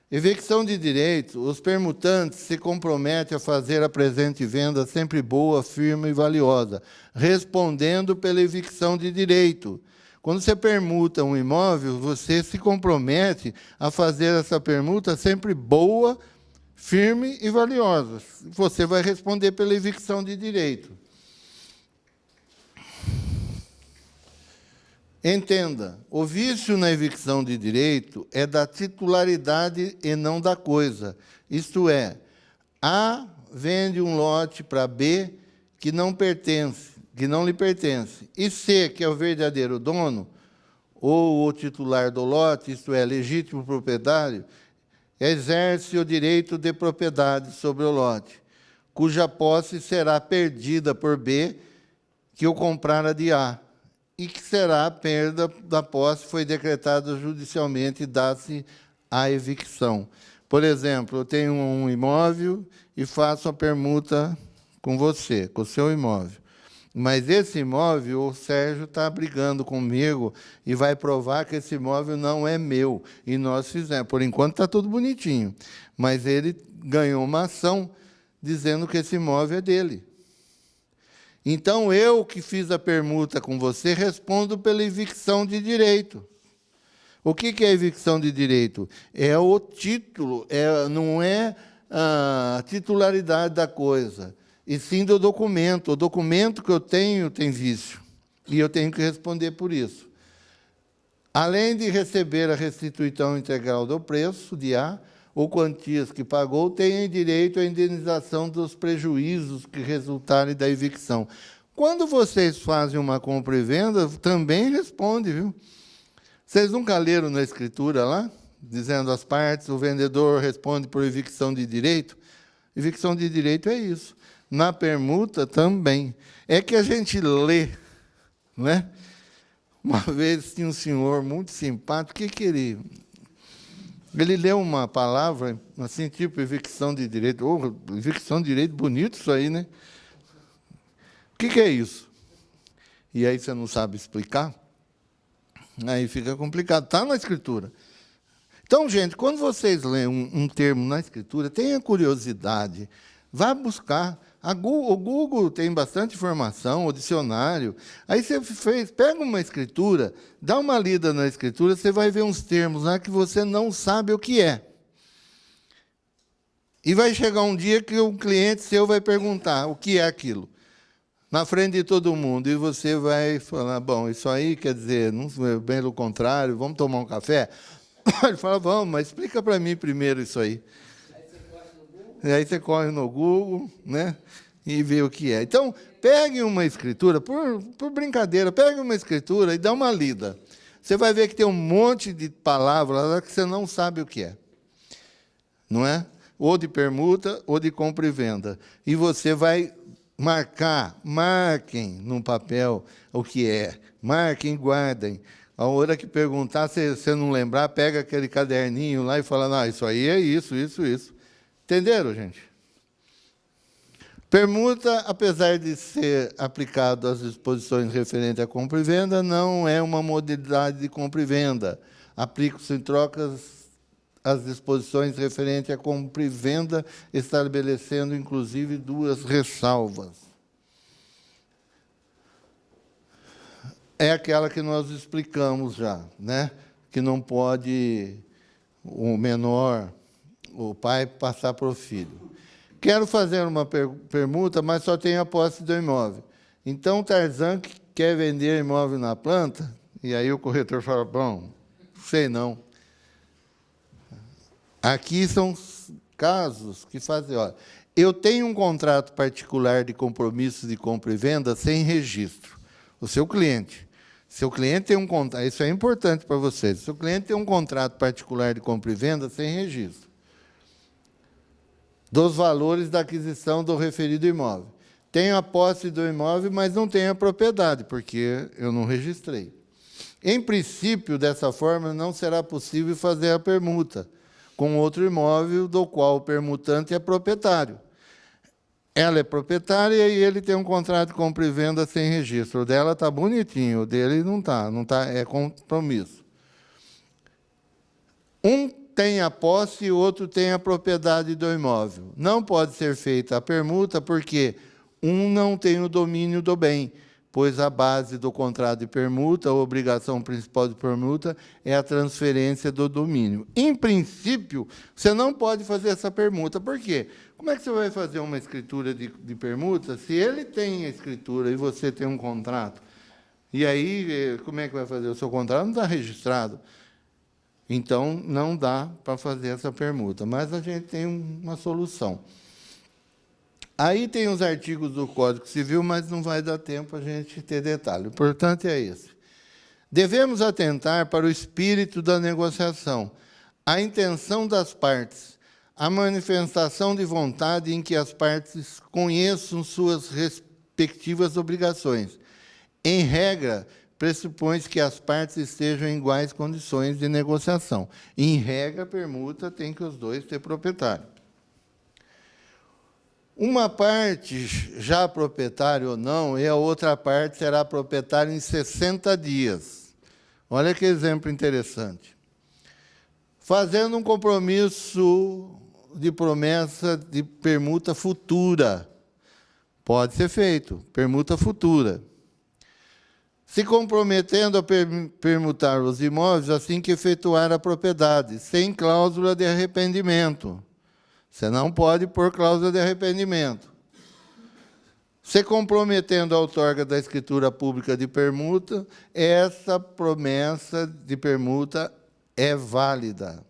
Evicção de direito, os permutantes se comprometem a fazer a presente venda sempre boa, firme e valiosa, respondendo pela evicção de direito. Quando você permuta um imóvel, você se compromete a fazer essa permuta sempre boa, firme e valiosa. Você vai responder pela evicção de direito. Entenda, o vício na evicção de direito é da titularidade e não da coisa. Isto é, A vende um lote para B que não lhe pertence. E C, que é o verdadeiro dono, ou o titular do lote, isto é, legítimo proprietário, exerce o direito de propriedade sobre o lote, cuja posse será perdida por B, que o comprara de A, e que será a perda da posse, foi decretada judicialmente e dá-se a evicção. Por exemplo, eu tenho um imóvel e faço a permuta com você, com o seu imóvel. Mas esse imóvel, o Sérgio está brigando comigo e vai provar que esse imóvel não é meu. E nós fizemos. Por enquanto está tudo bonitinho. Mas ele ganhou uma ação dizendo que esse imóvel é dele. Então, eu que fiz a permuta com você, respondo pela evicção de direito. O que é evicção de direito? É o título, não é a titularidade da coisa. e sim do documento. O documento que eu tenho tem vício, e eu tenho que responder por isso. Além de receber a restituição integral do preço de A ou quantias que pagou, tem direito à indenização dos prejuízos que resultarem da evicção. Quando vocês fazem uma compra e venda, também responde, viu? Vocês nunca leram na escritura lá, dizendo as partes, o vendedor responde por evicção de direito? Evicção de direito é isso. Na permuta também. É que a gente lê, né? Uma vez tinha um senhor muito simpático, o que ele... Ele leu uma palavra, assim, tipo evicção de direito. Oh, evicção de direito, bonito isso aí, né? O que é isso? E aí você não sabe explicar? Aí fica complicado. Está na Escritura. Então, gente, quando vocês leem um termo na Escritura, tenha curiosidade, vá buscar. O Google tem bastante informação, o dicionário. Aí você pega uma escritura, dá uma lida na escritura, você vai ver uns termos lá que você não sabe o que é. E vai chegar um dia que um cliente seu vai perguntar o que é aquilo, na frente de todo mundo, e você vai falar, bom, isso aí quer dizer, não, bem pelo contrário, vamos tomar um café? Ele fala, vamos, mas explica para mim primeiro isso aí. E aí você corre no Google, né, e vê o que é. Então, pegue uma escritura, por brincadeira, pegue uma escritura e dá uma lida. Você vai ver que tem um monte de palavras lá que você não sabe o que é. Não é? Ou de permuta, ou de compra e venda. E você vai marquem num papel o que é. Marquem, guardem. A hora que perguntar, se você não lembrar, pega aquele caderninho lá e fala, não, isso aí é isso, isso, isso. Entenderam, gente? Permuta, apesar de ser aplicado às disposições referentes à compra e venda, não é uma modalidade de compra e venda. Aplica-se em trocas as disposições referentes à compra e venda, estabelecendo, inclusive, 2 ressalvas. É aquela que nós explicamos já, né? Que não pode o menor, o pai, passar para o filho. Quero fazer uma permuta, mas só tenho a posse do imóvel. Então, Tarzan quer vender imóvel na planta, e aí o corretor fala, bom, sei não. Aqui são casos que fazem, olha, eu tenho um contrato particular de compromisso de compra e venda sem registro. O seu cliente. Seu cliente tem um contrato, isso é importante para vocês. Seu cliente tem um contrato particular de compra e venda sem registro dos valores da aquisição do referido imóvel. Tenho a posse do imóvel, mas não tenho a propriedade, porque eu não registrei. Em princípio, dessa forma, não será possível fazer a permuta com outro imóvel do qual o permutante é proprietário. Ela é proprietária e ele tem um contrato de compra e venda sem registro. O dela está bonitinho, o dele não está, é compromisso. Um tem a posse e o outro tem a propriedade do imóvel. Não pode ser feita a permuta porque um não tem o domínio do bem, pois a base do contrato de permuta, a obrigação principal de permuta, é a transferência do domínio. Em princípio, você não pode fazer essa permuta. Por quê? Como é que você vai fazer uma escritura de permuta se ele tem a escritura e você tem um contrato? E aí, como é que vai fazer? O seu contrato não está registrado. Então, não dá para fazer essa permuta. Mas a gente tem uma solução. Aí tem os artigos do Código Civil, mas não vai dar tempo a gente ter detalhe. O importante é esse. Devemos atentar para o espírito da negociação, a intenção das partes, a manifestação de vontade em que as partes conheçam suas respectivas obrigações. Em regra, pressupõe que as partes estejam em iguais condições de negociação. Em regra, a permuta tem que os dois ter proprietário. Uma parte já proprietária ou não, e a outra parte será proprietária em 60 dias. Olha que exemplo interessante. Fazendo um compromisso de promessa de permuta futura. Pode ser feito, permuta futura. Se comprometendo a permutar os imóveis assim que efetuar a propriedade, sem cláusula de arrependimento. Você não pode pôr cláusula de arrependimento. Se comprometendo a outorga da escritura pública de permuta, essa promessa de permuta é válida.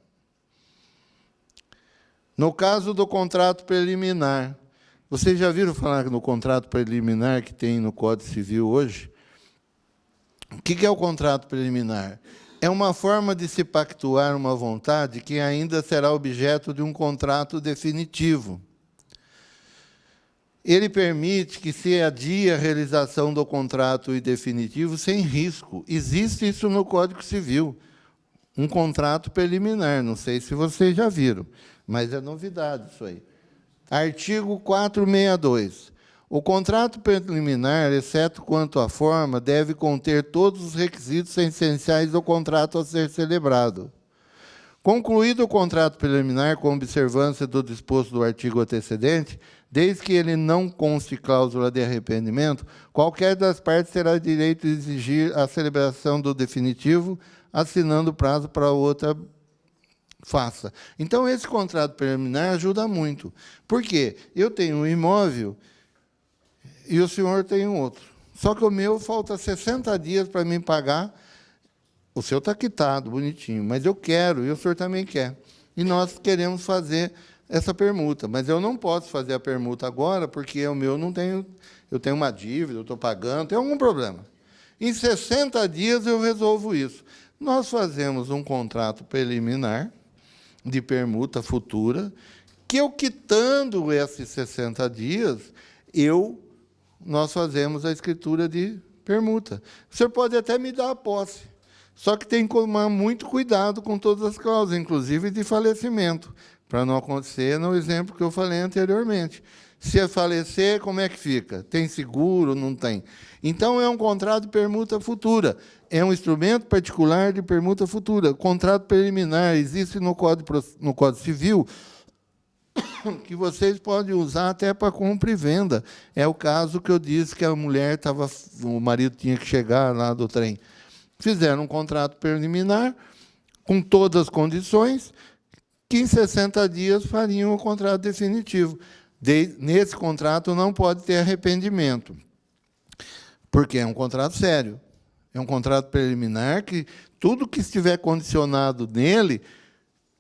No caso do contrato preliminar, vocês já viram falar no contrato preliminar que tem no Código Civil hoje? O que é o contrato preliminar? É uma forma de se pactuar uma vontade que ainda será objeto de um contrato definitivo. Ele permite que se adie a realização do contrato definitivo sem risco. Existe isso no Código Civil, um contrato preliminar. Não sei se vocês já viram, mas é novidade isso aí. Artigo 462. O contrato preliminar, exceto quanto à forma, deve conter todos os requisitos essenciais do contrato a ser celebrado. Concluído o contrato preliminar com observância do disposto do artigo antecedente, desde que ele não conste cláusula de arrependimento, qualquer das partes terá direito de exigir a celebração do definitivo, assinando o prazo para a outra faça. Então, esse contrato preliminar ajuda muito. Por quê? Eu tenho um imóvel e o senhor tem um outro. Só que o meu falta 60 dias para mim pagar. O seu está quitado, bonitinho, mas eu quero, e o senhor também quer. E nós queremos fazer essa permuta, mas eu não posso fazer a permuta agora, porque o meu não tenho, eu tenho uma dívida, eu estou pagando, tem algum problema. Em 60 dias eu resolvo isso. Nós fazemos um contrato preliminar de permuta futura, que eu quitando esses 60 dias, nós fazemos a escritura de permuta. O senhor pode até me dar a posse, só que tem que tomar muito cuidado com todas as cláusulas, inclusive de falecimento, para não acontecer no exemplo que eu falei anteriormente. Se falecer, como é que fica? Tem seguro? Não tem. Então, é um contrato de permuta futura. É um instrumento particular de permuta futura. Contrato preliminar existe no Código Civil, que vocês podem usar até para compra e venda. É o caso que eu disse que a mulher estava, o marido tinha que chegar lá do trem. Fizeram um contrato preliminar com todas as condições, que em 60 dias fariam o contrato definitivo. Nesse contrato não pode ter arrependimento, porque é um contrato sério. É um contrato preliminar que tudo que estiver condicionado nele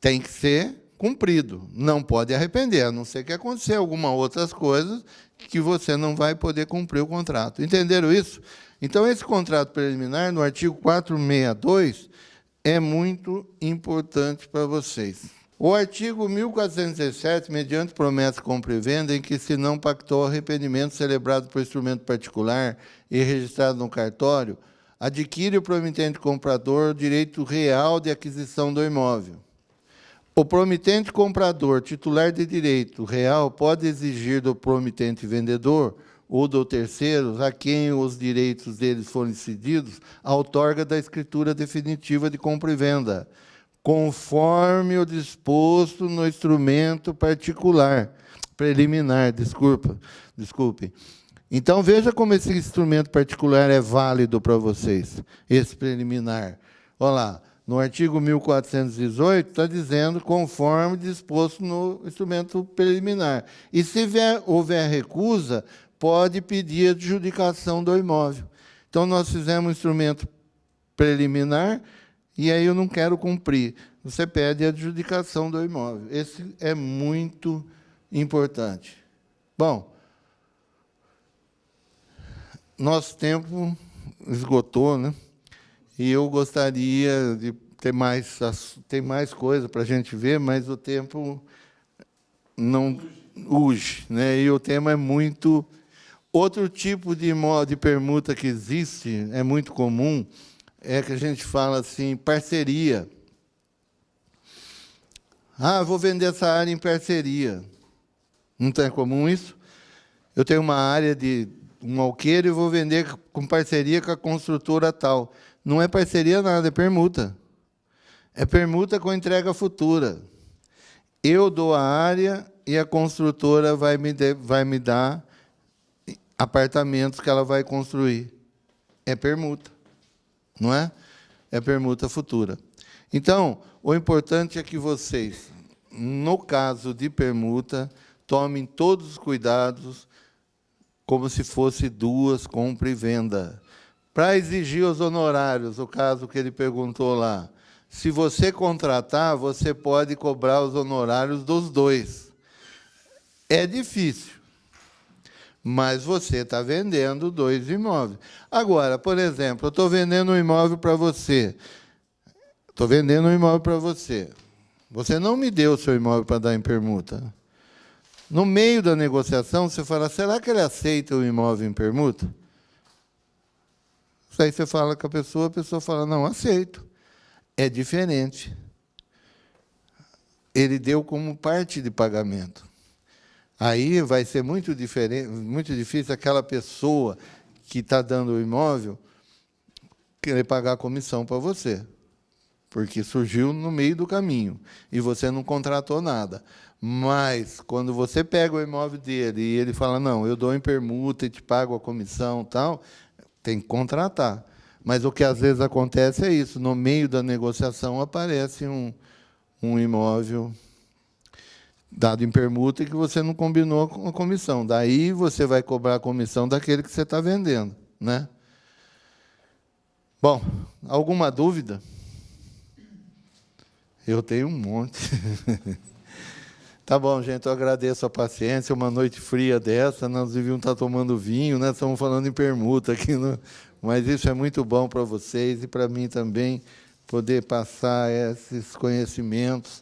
tem que ser cumprido. Não pode arrepender, a não ser que acontecer alguma outras coisas que você não vai poder cumprir o contrato. Entenderam isso? Então, esse contrato preliminar, no artigo 462, é muito importante para vocês. O artigo 1417, mediante promessa, compra e venda, em que se não pactou arrependimento celebrado por instrumento particular e registrado no cartório, adquire o promitente comprador o direito real de aquisição do imóvel. O promitente comprador, titular de direito real, pode exigir do promitente vendedor ou do terceiro, a quem os direitos deles forem cedidos, a outorga da escritura definitiva de compra e venda, conforme o disposto no instrumento particular, preliminar, desculpe. Então, veja como esse instrumento particular é válido para vocês, esse preliminar. Olha lá, no artigo 1418, está dizendo conforme disposto no instrumento preliminar. E se houver recusa, pode pedir a adjudicação do imóvel. Então, nós fizemos um instrumento preliminar, e aí eu não quero cumprir. Você pede a adjudicação do imóvel. Esse é muito importante. Bom, nosso tempo esgotou, né? E eu gostaria de ter mais coisa para a gente ver, mas o tempo não urge, né? E o tema é muito... Outro tipo de permuta que existe, é muito comum, é que a gente fala assim, parceria. Ah, vou vender essa área em parceria. Não é comum isso? Eu tenho uma área de um alqueire e vou vender com parceria com a construtora tal. Não é parceria nada, é permuta. É permuta com entrega futura. Eu dou a área e a construtora vai me dar apartamentos que ela vai construir. É permuta. Não é? É permuta futura. Então, o importante é que vocês, no caso de permuta, tomem todos os cuidados, como se fosse duas, compra e venda. Para exigir os honorários, o caso que ele perguntou lá, se você contratar, você pode cobrar os honorários dos dois. É difícil, mas você está vendendo 2 imóveis. Agora, por exemplo, eu estou vendendo um imóvel para você. Estou vendendo um imóvel para você. Você não me deu o seu imóvel para dar em permuta. No meio da negociação, você fala, será que ele aceita o imóvel em permuta? Aí você fala com a pessoa fala, não, aceito. É diferente. Ele deu como parte de pagamento. Aí vai ser muito difícil aquela pessoa que está dando o imóvel querer pagar a comissão para você, porque surgiu no meio do caminho e você não contratou nada. Mas, quando você pega o imóvel dele e ele fala, não, eu dou em permuta e te pago a comissão, tal, tem que contratar. Mas o que às vezes acontece é isso, no meio da negociação aparece um imóvel dado em permuta e que você não combinou com a comissão. Daí você vai cobrar a comissão daquele que você está vendendo, né? Bom, alguma dúvida? Eu tenho um monte. Tá bom, gente, eu agradeço a paciência. Uma noite fria dessa, nós devíamos estar tomando vinho, né? Estamos falando em permuta aqui, mas isso é muito bom para vocês e para mim também, poder passar esses conhecimentos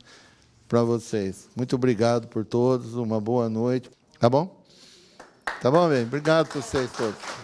para vocês. Muito obrigado por todos, uma boa noite. Tá bom? Tá bom, bem? Obrigado por vocês todos.